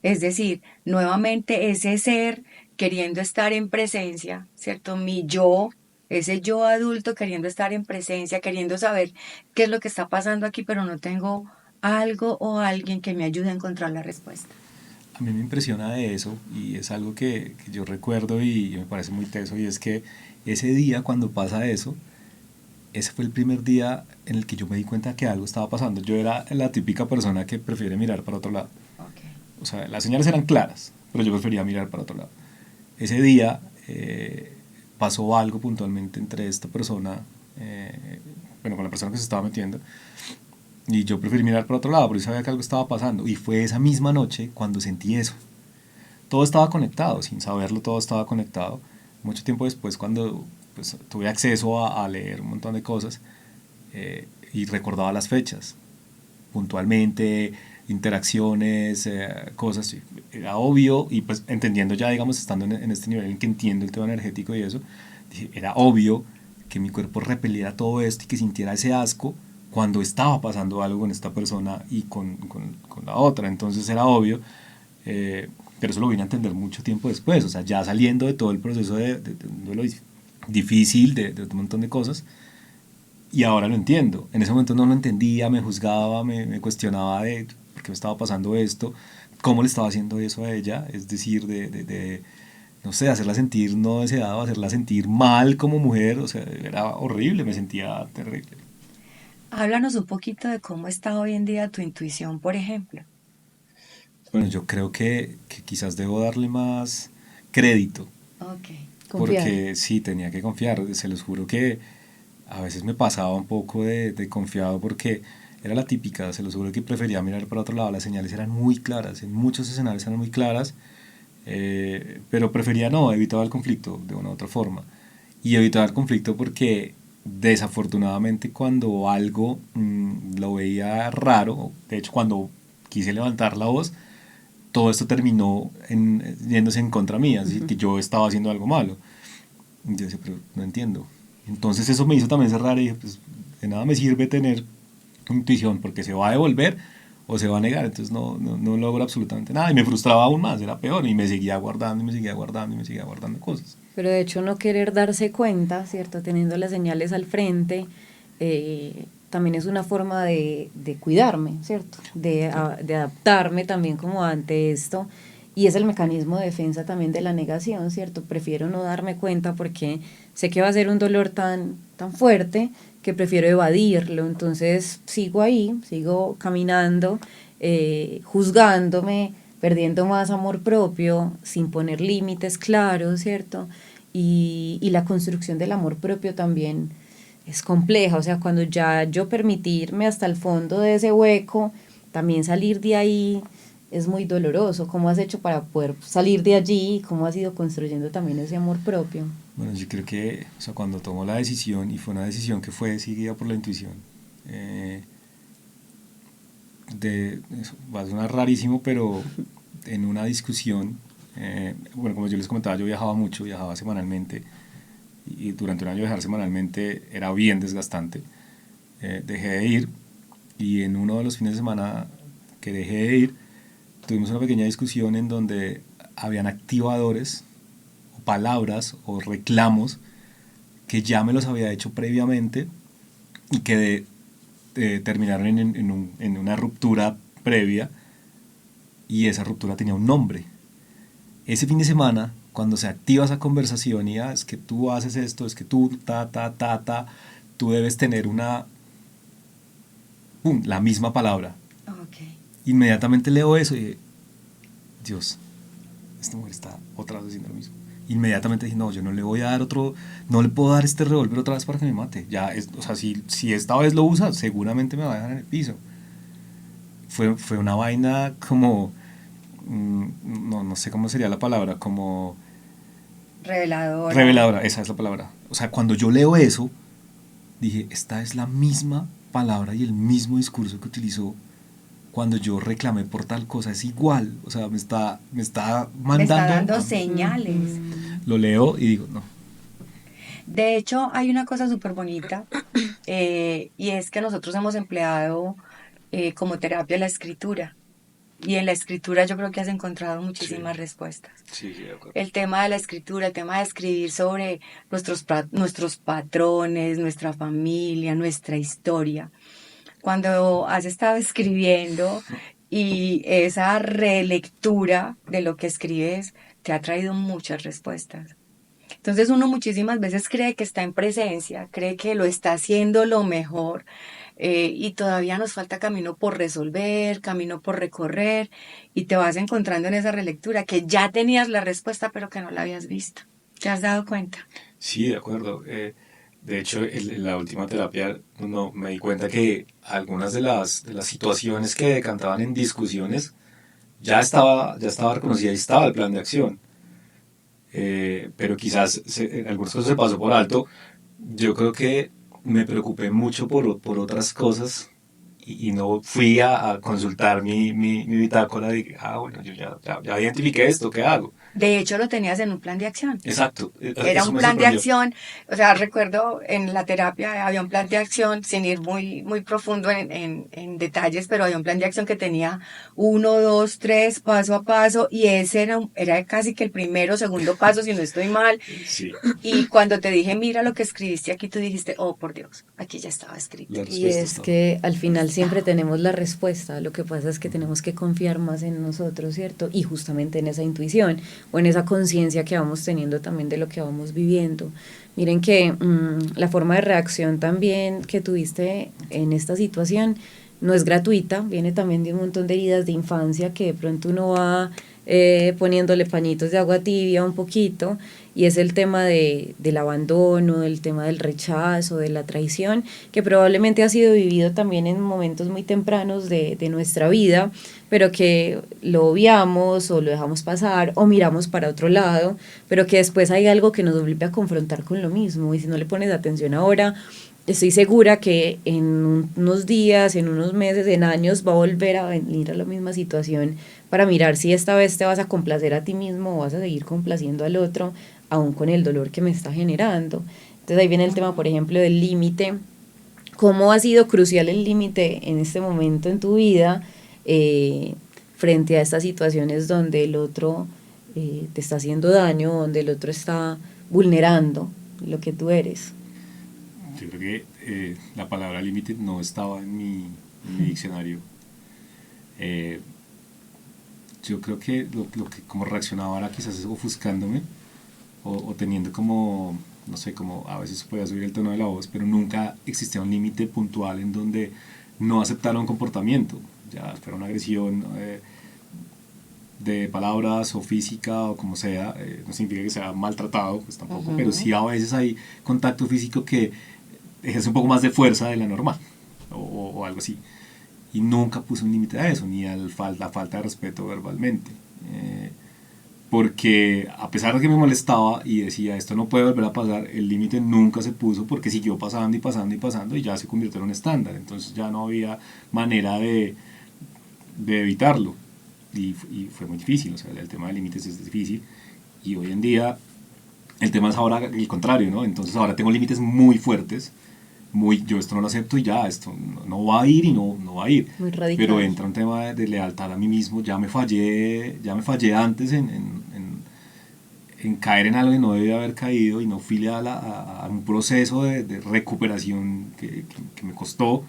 Es decir, nuevamente ese ser queriendo estar en presencia, ¿cierto? Mi yo, ese yo adulto queriendo estar en presencia, queriendo saber qué es lo que está pasando aquí, pero no tengo algo o alguien que me ayude a encontrar la respuesta. A mí me impresiona de eso, y es algo que yo recuerdo y me parece muy teso, y es que ese día cuando pasa eso, ese fue el primer día en el que yo me di cuenta que algo estaba pasando. Yo era la típica persona que prefiere mirar para otro lado. Ok. O sea, las señales eran claras, pero yo prefería mirar para otro lado. Ese día pasó algo puntualmente entre esta persona, bueno, con la persona que se estaba metiendo, y yo preferí mirar para otro lado, pero yo sabía que algo estaba pasando. Y fue esa misma noche cuando sentí eso. Todo estaba conectado, sin saberlo, todo estaba conectado. Mucho tiempo después, cuando pues, tuve acceso a leer un montón de cosas y recordaba las fechas, puntualmente, interacciones, cosas, sí, era obvio, y pues entendiendo ya, digamos, estando en este nivel en que entiendo el tema energético y eso, dije, era obvio que mi cuerpo repeliera todo esto y que sintiera ese asco cuando estaba pasando algo con esta persona y con la otra. Entonces era obvio, pero eso lo vine a entender mucho tiempo después, o sea, ya saliendo de todo el proceso de lo difícil, de un montón de cosas, y ahora lo entiendo. En ese momento no lo entendía, me juzgaba, me cuestionaba de por qué me estaba pasando esto, cómo le estaba haciendo eso a ella, es decir, no sé, hacerla sentir no deseada, hacerla sentir mal como mujer, o sea, era horrible, me sentía terrible. Háblanos un poquito de cómo está hoy en día tu intuición, por ejemplo. Bueno, yo creo que quizás debo darle más crédito, Ok. Confiar. porque sí, tenía que confiar, se los juro que a veces me pasaba un poco de confiado porque era la típica, se los juro que prefería mirar para otro lado, las señales eran muy claras, en muchos escenarios eran muy claras, pero prefería no, evitaba el conflicto de una u otra forma. Y evitaba el conflicto porque desafortunadamente cuando algo lo veía raro, de hecho cuando quise levantar la voz, todo esto terminó yéndose en contra mía, es decir, Ujú. que yo estaba haciendo algo malo. Y yo decía, pero no entiendo. Entonces eso me hizo también cerrar y dije, pues de nada me sirve tener intuición porque se va a devolver o se va a negar, entonces no logro absolutamente nada y me frustraba aún más, era peor y me seguía guardando y me seguía guardando y me seguía guardando cosas. Pero de hecho no querer darse cuenta, ¿cierto? Teniendo las señales al frente, también es una forma de cuidarme, ¿cierto? Claro. De adaptarme también como ante esto. y es el mecanismo de defensa también de la negación, ¿cierto? Prefiero no darme cuenta porque sé que va a ser un dolor tan, tan fuerte que prefiero evadirlo. Entonces sigo ahí, sigo caminando, juzgándome, perdiendo más amor propio, sin poner límites claros, ¿cierto? Y la construcción del amor propio también es compleja, o sea, cuando ya yo permitirme hasta el fondo de ese hueco, también salir de ahí es muy doloroso. ¿Cómo has hecho para poder salir de allí? ¿Cómo has ido construyendo también ese amor propio? Bueno, yo creo que, o sea, cuando tomó la decisión, y fue una decisión que fue seguida por la intuición, eh, va a sonar rarísimo, pero en una discusión, bueno, como yo les comentaba, yo viajaba mucho, viajaba semanalmente, y durante un año viajar semanalmente era bien desgastante. Dejé de ir, y en uno de los fines de semana que dejé de ir, tuvimos una pequeña discusión en donde habían activadores, o palabras, o reclamos que ya me los había hecho previamente y que terminaron en una ruptura previa, y esa ruptura tenía un nombre. Ese fin de semana, cuando se activa esa conversación y es que tú haces esto, es que tú tú debes tener la misma palabra. Okay. Inmediatamente leo eso y dije, Dios, esta mujer está otra vez haciendo lo mismo. Inmediatamente dije, no, yo no le voy a dar otro, no le puedo dar este revólver otra vez para que me mate. Ya, o sea, si esta vez lo usa, seguramente me va a dejar en el piso. Fue una vaina como, no sé cómo sería la palabra, como Reveladora. reveladora, esa es la palabra. O sea, cuando yo leo eso, dije, esta es la misma palabra y el mismo discurso que utilizó cuando yo reclamé por tal cosa, es igual, o sea, me está Me está mandando dando señales. lo leo y digo, no. De hecho, hay una cosa súper bonita y es que nosotros hemos empleado como terapia la escritura. Y en la escritura yo creo que has encontrado muchísimas respuestas. Sí, de acuerdo. El tema de la escritura, el tema de escribir sobre nuestros patrones, nuestra familia, nuestra historia. Cuando has estado escribiendo y esa relectura de lo que escribes te ha traído muchas respuestas. Entonces uno muchísimas veces cree que está en presencia, cree que lo está haciendo lo mejor y todavía nos falta camino por resolver, camino por recorrer y te vas encontrando en esa relectura que ya tenías la respuesta pero que no la habías visto. ¿Te has dado cuenta? Sí, de acuerdo. De hecho, en la última terapia no, me di cuenta que algunas de las situaciones que decantaban en discusiones ya estaba reconocida y estaba el plan de acción. Pero quizás en algunos casos se pasó por alto. Yo creo que me preocupé mucho por otras cosas y no fui a consultar mi bitácora de, bueno, yo ya identifiqué esto, ¿qué hago? De hecho, lo tenías en un plan de acción. Exacto, Era eso un me plan de sorprendió. acción, o sea, recuerdo en la terapia había un plan de acción, sin ir muy profundo en detalles, pero había un plan de acción que tenía 1, 2, 3, paso a paso, y ese era casi que el primero o segundo paso, si no estoy mal. Sí, Y cuando te dije, mira lo que escribiste aquí, tú dijiste, oh, por Dios, aquí ya estaba escrito. la Y respuesta es estaba. que al final siempre Estaba. tenemos la respuesta, lo que pasa es que tenemos que confiar más en nosotros, ¿cierto? Y justamente en esa intuición o en esa conciencia que vamos teniendo también de lo que vamos viviendo. Miren que la forma de reacción también que tuviste en esta situación no es gratuita, viene también de un montón de heridas de infancia que de pronto uno va poniéndole pañitos de agua tibia un poquito, y es el tema del abandono, el tema del rechazo, de la traición, que probablemente ha sido vivido también en momentos muy tempranos de nuestra vida, pero que lo obviamos o lo dejamos pasar o miramos para otro lado, pero que después hay algo que nos vuelve a confrontar con lo mismo, y si no le pones atención ahora, estoy segura que en unos días, en unos meses, en años va a volver a venir a la misma situación para mirar si esta vez te vas a complacer a ti mismo o vas a seguir complaciendo al otro, aún con el dolor que me está generando. Entonces ahí viene el tema, por ejemplo, del límite. ¿Cómo ha sido crucial el límite en este momento en tu vida eh, frente a estas situaciones donde el otro te está haciendo daño, donde el otro está vulnerando lo que tú eres? Yo creo que la palabra límite no estaba en mi diccionario. yo creo que lo que como reaccionaba ahora quizás es ofuscándome o teniendo como, no sé, como a veces podía subir el tono de la voz, pero nunca existía un límite puntual en donde no aceptara un comportamiento, ya fuera una agresión de palabras o física o como sea, no significa que sea maltratado, pues tampoco, pero sí a veces hay contacto físico que ejerce un poco más de fuerza de la normal o algo así. Y nunca puse un límite a eso, ni a la falta de respeto verbalmente. Porque a pesar de que me molestaba y decía esto no puede volver a pasar, el límite nunca se puso porque siguió pasando y pasando y pasando y ya se convirtió en un estándar. Entonces ya no había manera de evitarlo. Y fue muy difícil, o sea, el tema de límites es difícil. Y hoy en día el tema es ahora el contrario, ¿no? Entonces ahora tengo límites muy fuertes, yo esto no lo acepto y ya, esto no va a ir y no va a ir. Muy radical. Pero entra un tema de lealtad a mí mismo, ya me fallé antes en caer en algo que no debía haber caído y no fui leal a un proceso de recuperación que me costó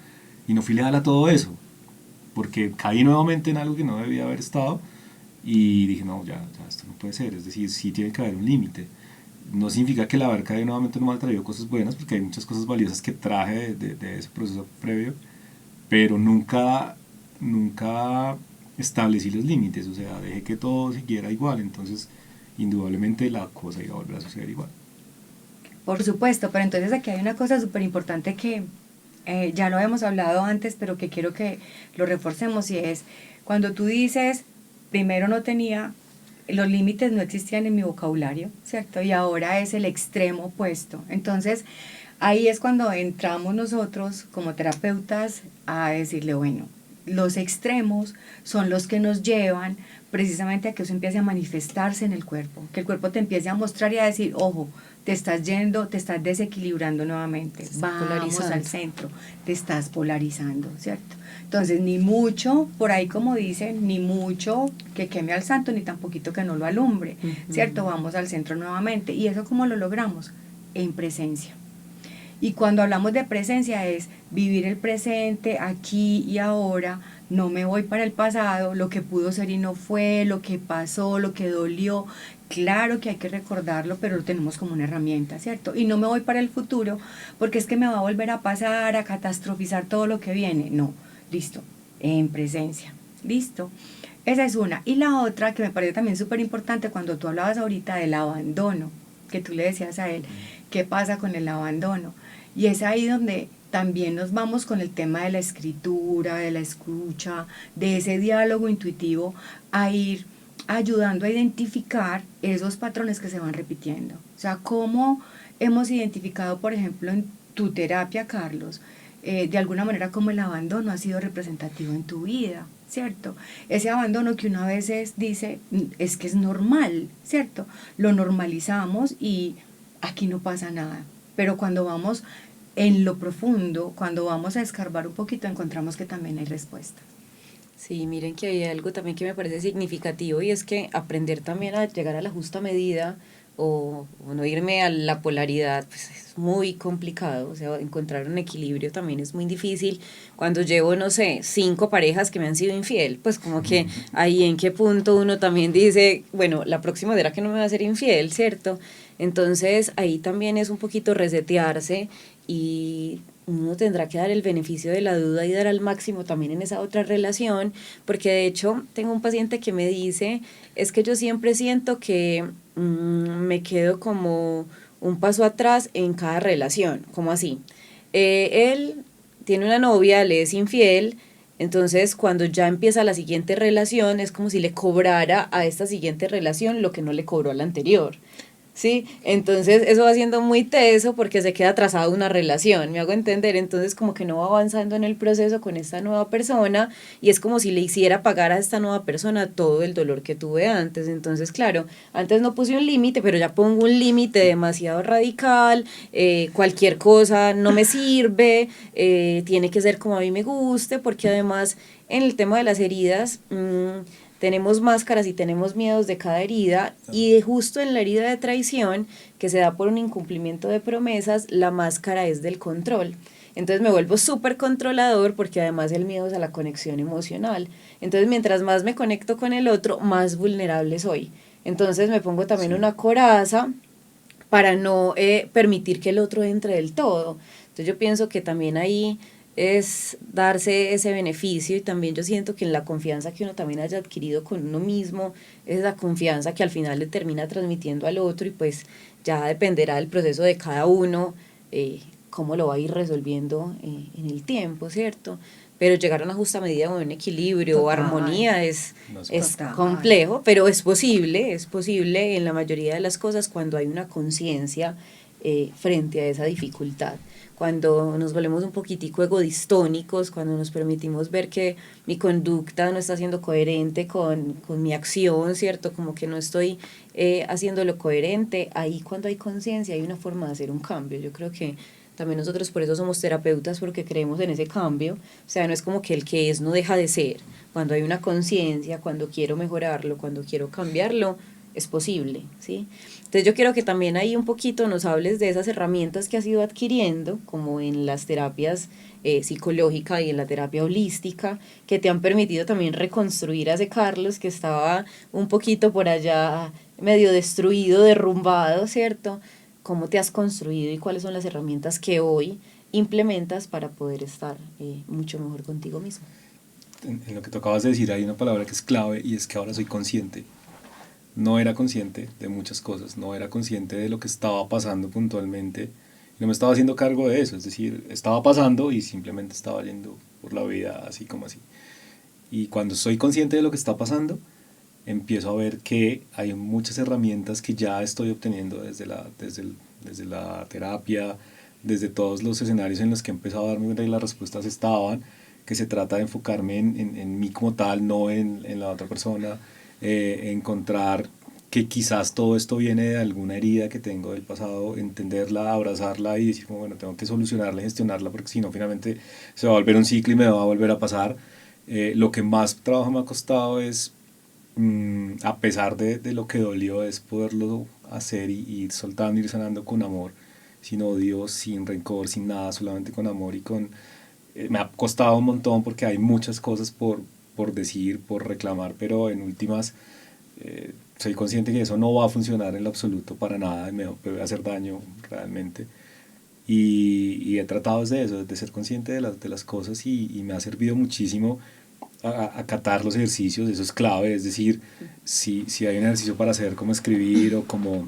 y no fui leal a todo eso, porque caí nuevamente en algo que no debía haber estado y dije, no, ya esto no puede ser, es decir, sí tiene que haber un límite. No significa que el haber caído nuevamente no me haya traído cosas buenas, porque hay muchas cosas valiosas que traje de ese proceso previo, pero nunca establecí los límites, o sea, dejé que todo siguiera igual, entonces indudablemente la cosa iba a volver a suceder igual. Por supuesto, pero entonces aquí hay una cosa súper importante que ya lo hemos hablado antes, pero que quiero que lo reforcemos y es cuando tú dices, primero no tenía, los límites no existían en mi vocabulario, ¿cierto? Y ahora es el extremo opuesto. Entonces, ahí es cuando entramos nosotros como terapeutas a decirle, bueno, los extremos son los que nos llevan precisamente a que eso empiece a manifestarse en el cuerpo, que el cuerpo te empiece a mostrar y a decir, ojo, te estás yendo, te estás desequilibrando nuevamente, vamos al centro, te estás polarizando, ¿cierto? Entonces, ni mucho, por ahí como dicen, ni mucho que queme al santo, ni tan poquito que no lo alumbre, ¿cierto? Vamos al centro nuevamente. ¿Y eso cómo lo logramos? En presencia. Y cuando hablamos de presencia es vivir el presente, aquí y ahora, no me voy para el pasado, lo que pudo ser y no fue, lo que pasó, lo que dolió. Claro que hay que recordarlo, pero lo tenemos como una herramienta, ¿cierto? Y no me voy para el futuro porque es que me va a volver a pasar, a catastrofizar todo lo que viene. No, listo, en presencia, listo. Esa es una. Y la otra que me parece también súper importante cuando tú hablabas ahorita del abandono, que tú le decías a él, ¿qué pasa con el abandono? Y es ahí donde también nos vamos con el tema de la escritura, de la escucha, de ese diálogo intuitivo, a ir ayudando a identificar esos patrones que se van repitiendo. O sea, cómo hemos identificado, por ejemplo, en tu terapia, Carlos, de alguna manera como el abandono ha sido representativo en tu vida, ¿cierto? Ese abandono que uno a veces dice, es que es normal, ¿cierto? Lo normalizamos y aquí no pasa nada. Pero cuando vamos en lo profundo, cuando vamos a escarbar un poquito, encontramos que también hay respuestas. Sí, miren que hay algo también que me parece significativo y es que aprender también a llegar a la justa medida o no irme a la polaridad, pues es muy complicado, o sea, encontrar un equilibrio también es muy difícil. Cuando llevo, no sé, 5 parejas que me han sido infiel, pues como que ahí en qué punto uno también dice, bueno, la próxima será que no me va a ser infiel, ¿cierto? Entonces ahí también es un poquito resetearse y uno tendrá que dar el beneficio de la duda y dar al máximo también en esa otra relación, porque de hecho tengo un paciente que me dice, es que yo siempre siento que me quedo como un paso atrás en cada relación, como así. Él tiene una novia, le es infiel, entonces cuando ya empieza la siguiente relación es como si le cobrara a esta siguiente relación lo que no le cobró a la anterior. ¿Sí? Entonces eso va siendo muy teso porque se queda atrasada una relación, me hago entender, entonces como que no va avanzando en el proceso con esta nueva persona y es como si le hiciera pagar a esta nueva persona todo el dolor que tuve antes, entonces claro, antes no puse un límite, pero ya pongo un límite demasiado radical, cualquier cosa no me sirve, tiene que ser como a mí me guste, porque además en el tema de las heridas, tenemos máscaras y tenemos miedos de cada herida y justo en la herida de traición que se da por un incumplimiento de promesas, la máscara es del control. Entonces me vuelvo súper controlador porque además el miedo es a la conexión emocional. Entonces mientras más me conecto con el otro, más vulnerable soy. Entonces me pongo también Sí. una coraza para no permitir que el otro entre del todo. Entonces yo pienso que también ahí es darse ese beneficio, y también yo siento que en la confianza que uno también haya adquirido con uno mismo, es la confianza que al final le termina transmitiendo al otro, y pues ya dependerá del proceso de cada uno, cómo lo va a ir resolviendo en el tiempo, ¿cierto? Pero llegar a una justa medida o un equilibrio o Total, armonía No es es fácil. total. complejo, pero es posible en la mayoría de las cosas cuando hay una conciencia frente a esa dificultad. Cuando nos volvemos un poquitico egodistónicos, cuando nos permitimos ver que mi conducta no está siendo coherente con mi acción, ¿cierto? Como que no estoy haciéndolo coherente, ahí cuando hay conciencia hay una forma de hacer un cambio. Yo creo que también nosotros por eso somos terapeutas, porque creemos en ese cambio. O sea, no es como que el que es no deja de ser. Cuando hay una conciencia, cuando quiero mejorarlo, cuando quiero cambiarlo, es posible, ¿sí? Entonces yo quiero que también ahí un poquito nos hables de esas herramientas que has ido adquiriendo, como en las terapias psicológicas y en la terapia holística, que te han permitido también reconstruir a ese Carlos que estaba un poquito por allá medio destruido, derrumbado, ¿cierto? ¿Cómo te has construido y cuáles son las herramientas que hoy implementas para poder estar mucho mejor contigo mismo? En lo que tú acabas de decir hay una palabra que es clave y es que ahora soy consciente. No era consciente de muchas cosas, no era consciente de lo que estaba pasando puntualmente, no me estaba haciendo cargo de eso, es decir, estaba pasando y simplemente estaba yendo por la vida así como así. Y cuando soy consciente de lo que está pasando, empiezo a ver que hay muchas herramientas que ya estoy obteniendo desde la terapia, desde todos los escenarios en los que he empezado a darme cuenta y las respuestas estaban, que se trata de enfocarme en mí como tal, no en la otra persona, encontrar que quizás todo esto viene de alguna herida que tengo del pasado, entenderla, abrazarla y decir como, bueno, tengo que solucionarla, gestionarla, porque si no, finalmente se va a volver un ciclo y me va a volver a pasar. Lo que más trabajo me ha costado es, a pesar de lo que dolió, es poderlo hacer y ir soltando, ir sanando con amor, sin odio, sin rencor, sin nada, solamente con amor y con... me ha costado un montón porque hay muchas cosas por decir, por reclamar, pero en últimas soy consciente que eso no va a funcionar en lo absoluto para nada, me puede hacer daño realmente. Y he tratado desde eso, de ser consciente de las cosas y me ha servido muchísimo acatar los ejercicios, eso es clave, es decir, si hay un ejercicio para hacer como escribir o como,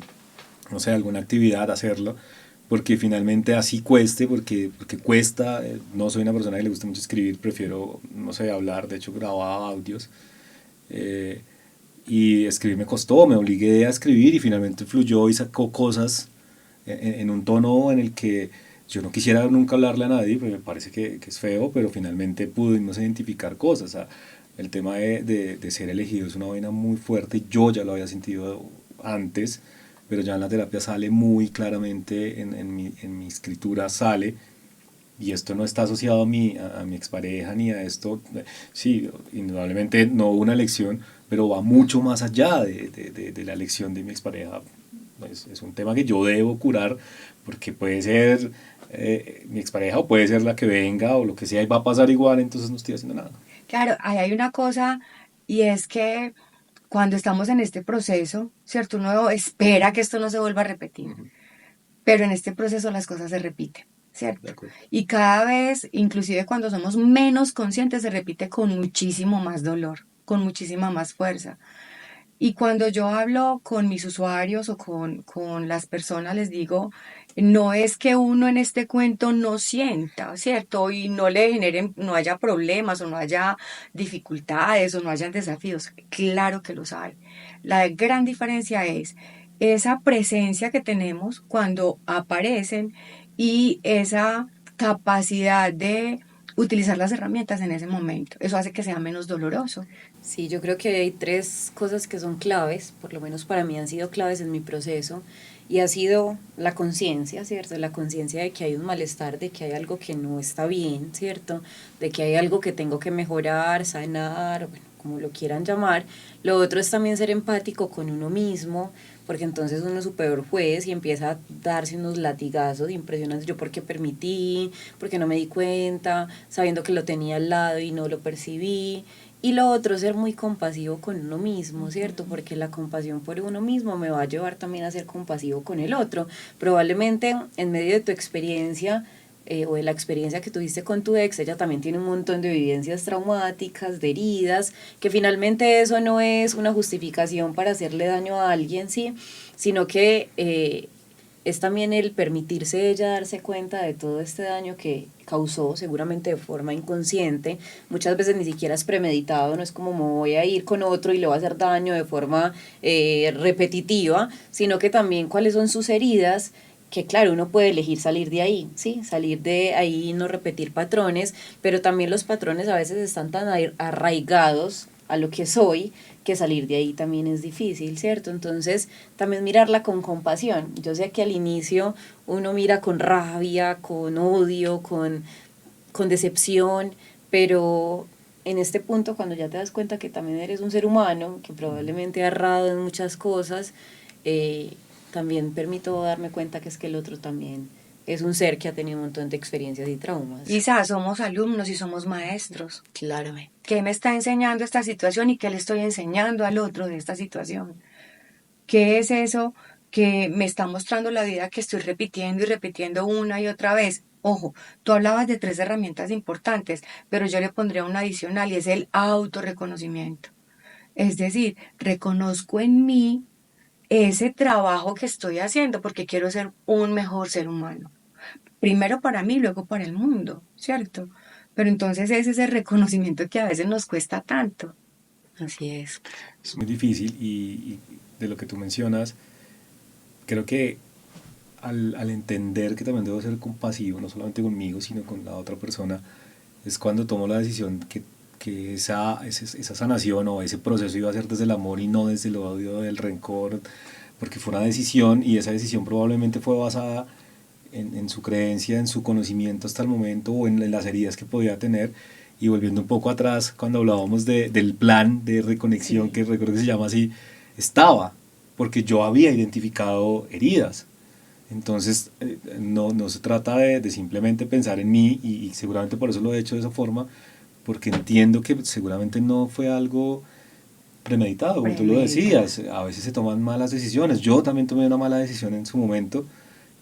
no sé, alguna actividad, hacerlo, porque finalmente así cueste, porque cuesta, no soy una persona que le gusta mucho escribir, prefiero, no sé, hablar, de hecho grababa audios, eh, y escribir me costó, me obligué a escribir y finalmente fluyó y sacó cosas en un tono en el que yo no quisiera nunca hablarle a nadie, porque me parece que es feo, pero finalmente pudimos identificar cosas. O sea, el tema de ser elegido es una vaina muy fuerte, yo ya lo había sentido antes, pero ya en la terapia sale muy claramente, en mi escritura sale, y esto no está asociado a mi expareja ni a esto. Sí, indudablemente no hubo una elección, pero va mucho más allá de la elección de mi expareja. Es un tema que yo debo curar porque puede ser mi expareja o puede ser la que venga o lo que sea y va a pasar igual, entonces no estoy haciendo nada. Claro, ahí hay una cosa y es que cuando estamos en este proceso, ¿cierto? Uno espera que esto no se vuelva a repetir, pero en este proceso las cosas se repiten, De ¿cierto? acuerdo. Y cada vez, inclusive cuando somos menos conscientes, se repite con muchísimo más dolor, con muchísima más fuerza. Y cuando yo hablo con mis usuarios o con las personas, les digo, no es que uno en este cuento no sienta, ¿cierto? Y no le generen, no haya problemas o no haya dificultades o no hayan desafíos. Claro que los hay. La gran diferencia es esa presencia que tenemos cuando aparecen y esa capacidad de utilizar las herramientas en ese momento. Eso hace que sea menos doloroso. Sí, yo creo que hay tres cosas que son claves, por lo menos para mí han sido claves en mi proceso, y ha sido la conciencia, ¿cierto? La conciencia de que hay un malestar, de que hay algo que no está bien, ¿cierto? De que hay algo que tengo que mejorar, sanar, bueno, como lo quieran llamar. Lo otro es también ser empático con uno mismo, porque entonces uno es su peor juez y empieza a darse unos latigazos impresionantes. Yo por qué permití, por qué no me di cuenta, sabiendo que lo tenía al lado y no lo percibí. Y lo otro es ser muy compasivo con uno mismo, ¿cierto? Porque la compasión por uno mismo me va a llevar también a ser compasivo con el otro. Probablemente en medio de tu experiencia o de la experiencia que tuviste con tu ex, ella también tiene un montón de vivencias traumáticas, de heridas, que finalmente eso no es una justificación para hacerle daño a alguien, ¿sí? Sino que es también el permitirse ella darse cuenta de todo este daño que causó, seguramente de forma inconsciente, muchas veces ni siquiera es premeditado, no es como me voy a ir con otro y le voy a hacer daño de forma repetitiva, sino que también cuáles son sus heridas, que claro, uno puede elegir salir de ahí, ¿sí? Salir de ahí y no repetir patrones, pero también los patrones a veces están tan arraigados a lo que soy, que salir de ahí también es difícil, ¿cierto? Entonces, también mirarla con compasión. Yo sé que al inicio uno mira con rabia, con odio, con decepción, pero en este punto, cuando ya te das cuenta que también eres un ser humano, que probablemente ha errado en muchas cosas, también permito darme cuenta que es que el otro también es un ser que ha tenido un montón de experiencias y traumas. Isa, somos alumnos y somos maestros. Claramente. ¿Qué me está enseñando esta situación y qué le estoy enseñando al otro de esta situación? ¿Qué es eso que me está mostrando la vida que estoy repitiendo y repitiendo una y otra vez? Ojo, tú hablabas de 3 herramientas importantes, pero yo le pondría una adicional y es el autorreconocimiento. Es decir, reconozco en mí ese trabajo que estoy haciendo porque quiero ser un mejor ser humano. Primero para mí, luego para el mundo, ¿cierto? Pero entonces es ese reconocimiento que a veces nos cuesta tanto. Así es. Es muy difícil y de lo que tú mencionas, creo que al entender que también debo ser compasivo, no solamente conmigo, sino con la otra persona, es cuando tomo la decisión que esa sanación o ese proceso iba a ser desde el amor y no desde el odio, del rencor, porque fue una decisión y esa decisión probablemente fue basada en su creencia, en su conocimiento hasta el momento o en las heridas que podía tener. Y volviendo un poco atrás, cuando hablábamos del plan de reconexión, sí, que recuerdo que se llama así, estaba, porque yo había identificado heridas. Entonces, no se trata de simplemente pensar en mí, y seguramente por eso lo he hecho de esa forma, porque entiendo que seguramente no fue algo premeditado, como tú lo decías. A veces se toman malas decisiones. Yo también tomé una mala decisión en su momento,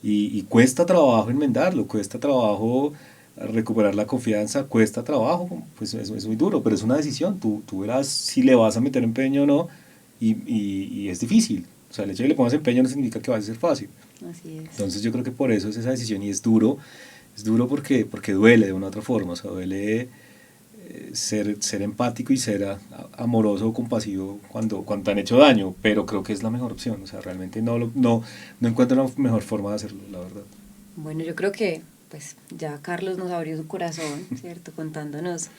y cuesta trabajo enmendarlo, cuesta trabajo recuperar la confianza, cuesta trabajo, pues es muy duro, pero es una decisión. Tú verás si le vas a meter empeño o no, y es difícil. O sea, el hecho de que le pongas empeño no significa que va a ser fácil. Así es. Entonces yo creo que por eso es esa decisión, y es duro porque duele de una u otra forma. O sea, duele ser empático y ser amoroso o compasivo cuando te han hecho daño, pero creo que es la mejor opción. O sea, realmente no encuentro una mejor forma de hacerlo, la verdad. Bueno, yo creo que pues ya Carlos nos abrió su corazón, ¿cierto? Contándonos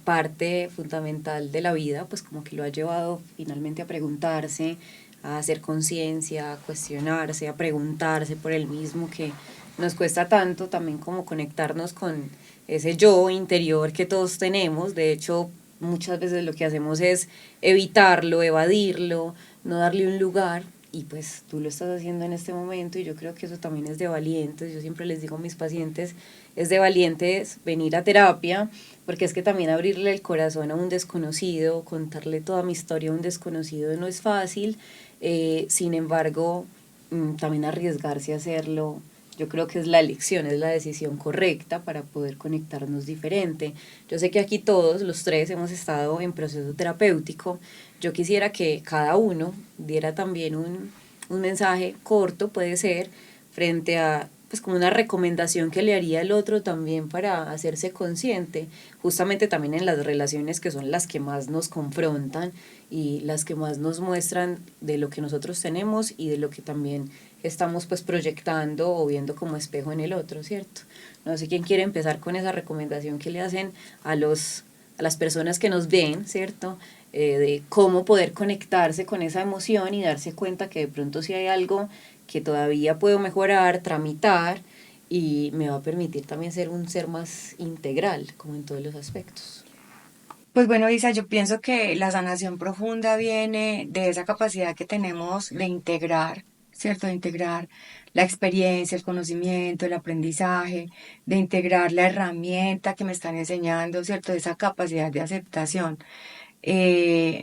parte fundamental de la vida, pues como que lo ha llevado finalmente a preguntarse, a hacer conciencia, a cuestionarse, a preguntarse por él mismo, que nos cuesta tanto también como conectarnos con ese yo interior que todos tenemos. De hecho, muchas veces lo que hacemos es evitarlo, evadirlo, no darle un lugar, y pues tú lo estás haciendo en este momento, y yo creo que eso también es de valientes. Yo siempre les digo a mis pacientes, es de valientes venir a terapia, porque es que también abrirle el corazón a un desconocido, contarle toda mi historia a un desconocido no es fácil. Sin embargo, también arriesgarse a hacerlo, yo creo que es la elección, es la decisión correcta para poder conectarnos diferente. Yo sé que aquí todos, los tres, hemos estado en proceso terapéutico. Yo quisiera que cada uno diera también un mensaje corto, puede ser, frente a, pues como una recomendación que le haría al otro también para hacerse consciente, justamente también en las relaciones que son las que más nos confrontan y las que más nos muestran de lo que nosotros tenemos y de lo que también estamos pues proyectando o viendo como espejo en el otro, ¿cierto? No sé quién quiere empezar con esa recomendación que le hacen a las personas que nos ven, ¿cierto? De cómo poder conectarse con esa emoción y darse cuenta que de pronto si hay algo que todavía puedo mejorar, tramitar, y me va a permitir también ser un ser más integral, como en todos los aspectos. Pues bueno, Isa, yo pienso que la sanación profunda viene de esa capacidad que tenemos de integrar, ¿cierto? De integrar la experiencia, el conocimiento, el aprendizaje, de integrar la herramienta que me están enseñando, ¿cierto? Esa capacidad de aceptación.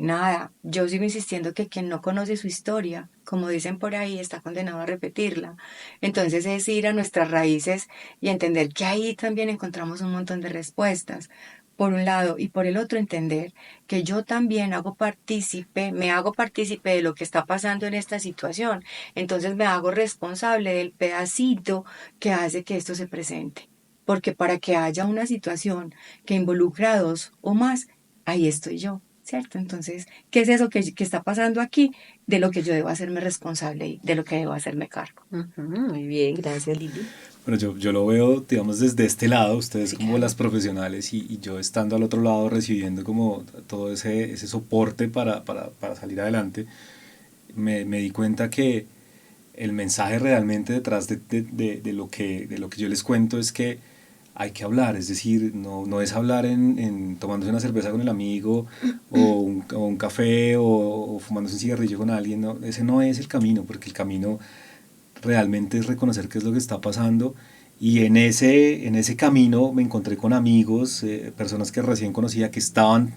Nada, yo sigo insistiendo que quien no conoce su historia, como dicen por ahí, está condenado a repetirla. Entonces es ir a nuestras raíces y entender que ahí también encontramos un montón de respuestas, por un lado, y por el otro entender que yo también me hago partícipe de lo que está pasando en esta situación. Entonces me hago responsable del pedacito que hace que esto se presente. Porque para que haya una situación que involucra a dos o más, ahí estoy yo, ¿cierto? Entonces, ¿qué es eso que está pasando aquí? De lo que yo debo hacerme responsable y de lo que debo hacerme cargo. Ujú, muy bien, gracias Lili. Bueno, yo lo veo, digamos, desde este lado, ustedes Sí, como claro. las profesionales y yo estando al otro lado recibiendo como todo ese soporte para salir adelante, me di cuenta que el mensaje realmente detrás de lo que yo les cuento es que hay que hablar, es decir, no es hablar en tomándose una cerveza con el amigo o un café o fumándose un cigarrillo con alguien, no, ese no es el camino, porque el camino realmente es reconocer qué es lo que está pasando y en ese camino me encontré con amigos, personas que recién conocía que estaban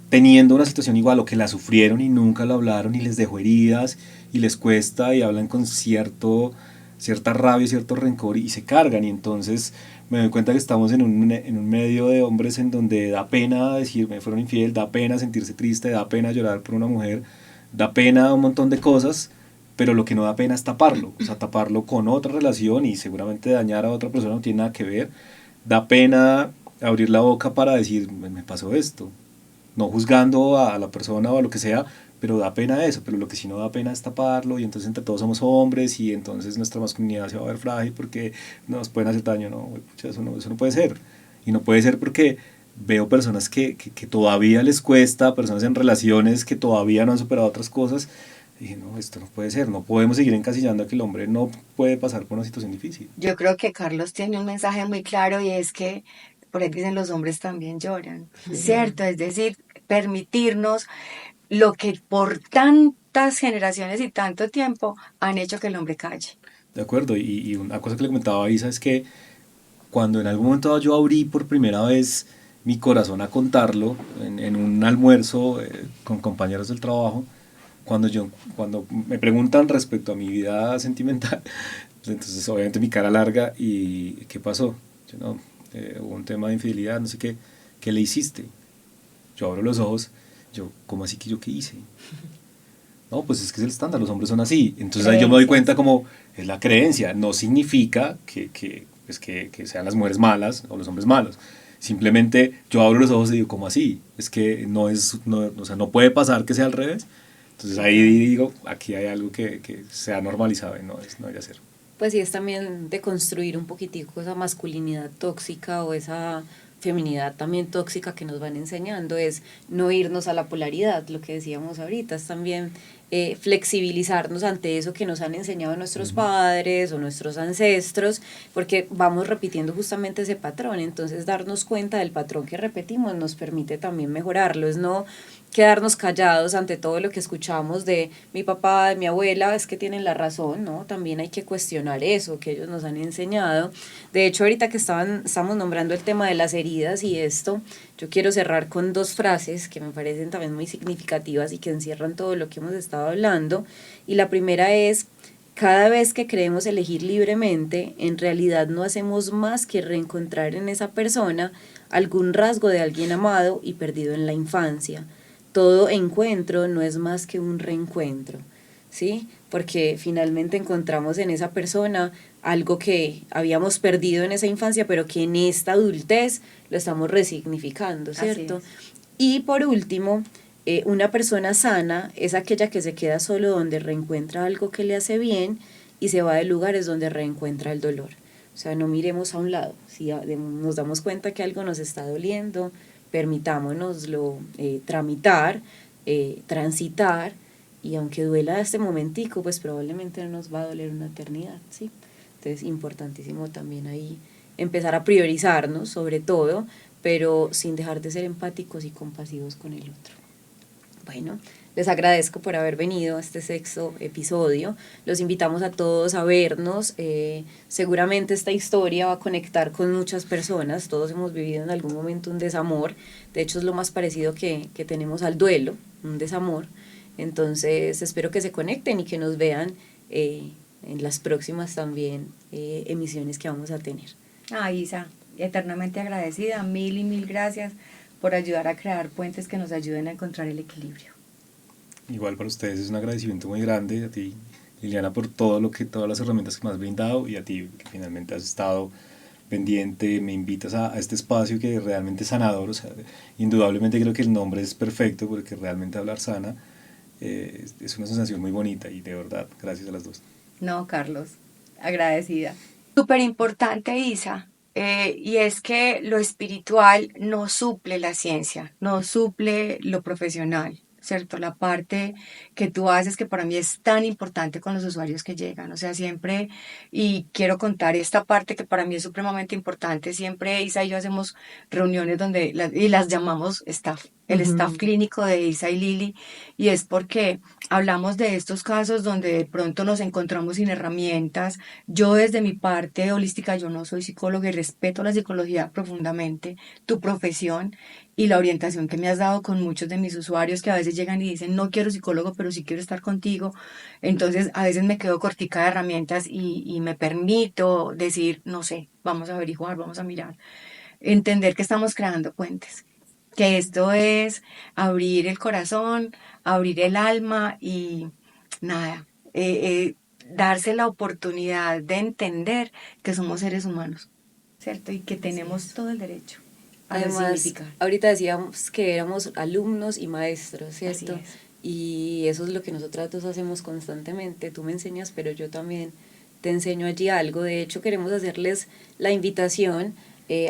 teniendo una situación igual o que la sufrieron y nunca lo hablaron y les dejó heridas y les cuesta y hablan con cierta rabia, cierto rencor y se cargan y entonces me doy cuenta que estamos en un medio de hombres en donde da pena decir me fueron infiel, da pena sentirse triste, da pena llorar por una mujer, da pena un montón de cosas, pero lo que no da pena es taparlo, o sea, taparlo con otra relación y seguramente dañar a otra persona no tiene nada que ver, da pena abrir la boca para decir me pasó esto, no juzgando a la persona o a lo que sea, pero da pena eso, pero lo que sí no da pena es taparlo y entonces entre todos somos hombres y entonces nuestra masculinidad se va a ver frágil porque nos pueden hacer daño, no, pucha, eso no puede ser. Y no puede ser porque veo personas que todavía les cuesta, personas en relaciones que todavía no han superado otras cosas, y dije, no, esto no puede ser, no podemos seguir encasillando a que el hombre no puede pasar por una situación difícil. Yo creo que Carlos tiene un mensaje muy claro y es que, por ahí dicen, los hombres también lloran, ¿cierto? Es decir, permitirnos lo que por tantas generaciones y tanto tiempo han hecho que el hombre calle. De acuerdo, y una cosa que le comentaba a Isa es que cuando en algún momento yo abrí por primera vez mi corazón a contarlo en un almuerzo con compañeros del trabajo, cuando me preguntan respecto a mi vida sentimental, pues entonces obviamente mi cara larga y ¿qué pasó? Yo no, hubo un tema de infidelidad, no sé qué, ¿qué le hiciste? Yo abro los ojos, yo, ¿cómo así que yo qué hice? No, pues es que es el estándar, los hombres son así. Entonces ahí yo me doy Creencias. cuenta como es la creencia, no significa que sean las mujeres malas o los hombres malos. Simplemente yo abro los ojos y digo, ¿cómo así? Es que o sea, no puede pasar que sea al revés. Entonces ahí Total. digo, aquí hay algo que se ha normalizado y no debe ser. Pues sí, es también de construir un poquitico esa masculinidad tóxica o esa feminidad también tóxica que nos van enseñando, es no irnos a la polaridad, lo que decíamos ahorita, es también flexibilizarnos ante eso que nos han enseñado nuestros padres o nuestros ancestros, porque vamos repitiendo justamente ese patrón, entonces darnos cuenta del patrón que repetimos nos permite también mejorarlo, es no quedarnos callados ante todo lo que escuchamos de mi papá, de mi abuela, es que tienen la razón, ¿no? También hay que cuestionar eso que ellos nos han enseñado. De hecho, ahorita que estamos nombrando el tema de las heridas y esto, yo quiero cerrar con dos frases que me parecen también muy significativas y que encierran todo lo que hemos estado hablando. Y la primera es, cada vez que creemos elegir libremente, en realidad no hacemos más que reencontrar en esa persona algún rasgo de alguien amado y perdido en la infancia. Todo encuentro no es más que un reencuentro, ¿sí? Porque finalmente encontramos en esa persona algo que habíamos perdido en esa infancia, pero que en esta adultez lo estamos resignificando, Así ¿cierto? es. Y por último, una persona sana es aquella que se queda solo donde reencuentra algo que le hace bien y se va de lugares donde reencuentra el dolor. O sea, no miremos a un lado. Si nos damos cuenta que algo nos está doliendo, permitámonoslo tramitar, transitar, y aunque duela este momentico, pues probablemente no nos va a doler una eternidad, ¿sí? Entonces, importantísimo también ahí empezar a priorizarnos, sobre todo, pero sin dejar de ser empáticos y compasivos con el otro. Bueno, les agradezco por haber venido a este 6º episodio. Los invitamos a todos a vernos. Seguramente esta historia va a conectar con muchas personas. Todos hemos vivido en algún momento un desamor. De hecho, es lo más parecido que tenemos al duelo, un desamor. Entonces, espero que se conecten y que nos vean en las próximas también emisiones que vamos a tener. Isa, eternamente agradecida. Mil y mil gracias por ayudar a crear puentes que nos ayuden a encontrar el equilibrio. Igual para ustedes es un agradecimiento muy grande, a ti, Liliana, por todas las herramientas que me has brindado, y a ti que finalmente has estado pendiente, me invitas a este espacio que realmente es sanador. O sea, indudablemente creo que el nombre es perfecto, porque realmente hablar sana es una sensación muy bonita, y de verdad, gracias a las dos. No, Carlos, agradecida. Súper importante, Isa, y es que lo espiritual no suple la ciencia, no suple lo profesional, ¿cierto? La parte que tú haces, que para mí es tan importante con los usuarios que llegan, o sea, siempre, y quiero contar esta parte que para mí es supremamente importante, siempre Isa y yo hacemos reuniones y las llamamos staff, el staff clínico de Isa y Lili, y es porque hablamos de estos casos donde de pronto nos encontramos sin herramientas. Yo desde mi parte holística, yo no soy psicóloga y respeto la psicología profundamente, tu profesión y la orientación que me has dado con muchos de mis usuarios que a veces llegan y dicen, no quiero psicólogo, pero sí quiero estar contigo. Entonces a veces me quedo cortica de herramientas y me permito decir, no sé, vamos a averiguar, vamos a mirar. Entender que estamos creando puentes, que esto es abrir el corazón, abrir el alma y nada, darse la oportunidad de entender que somos seres humanos, ¿cierto? Y que tenemos todo el derecho a Además, significar. ahorita decíamos que éramos alumnos y maestros, ¿cierto? Así es. Y eso es lo que nosotras dos hacemos constantemente. Tú me enseñas, pero yo también te enseño allí algo. De hecho, queremos hacerles la invitación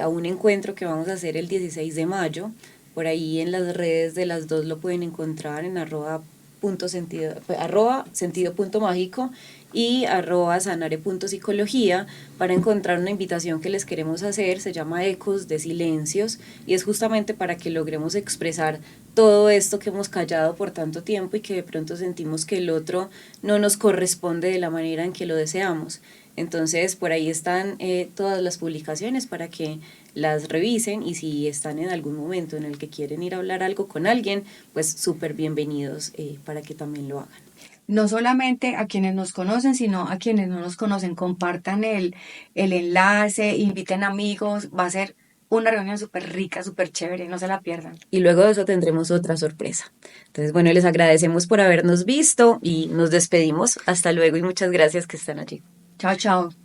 a un encuentro que vamos a hacer el 16 de mayo. Por ahí en las redes de las dos lo pueden encontrar en @sentido.mágico y @sanare.psicología, para encontrar una invitación que les queremos hacer. Se llama Ecos de Silencios, y es justamente para que logremos expresar todo esto que hemos callado por tanto tiempo y que de pronto sentimos que el otro no nos corresponde de la manera en que lo deseamos. Entonces, por ahí están todas las publicaciones para que las revisen, y si están en algún momento en el que quieren ir a hablar algo con alguien, pues súper bienvenidos para que también lo hagan. No solamente a quienes nos conocen, sino a quienes no nos conocen. Compartan el enlace, inviten amigos, va a ser una reunión súper rica, súper chévere, no se la pierdan. Y luego de eso tendremos otra sorpresa. Entonces, bueno, les agradecemos por habernos visto y nos despedimos. Hasta luego y muchas gracias que están allí. Chao, chao.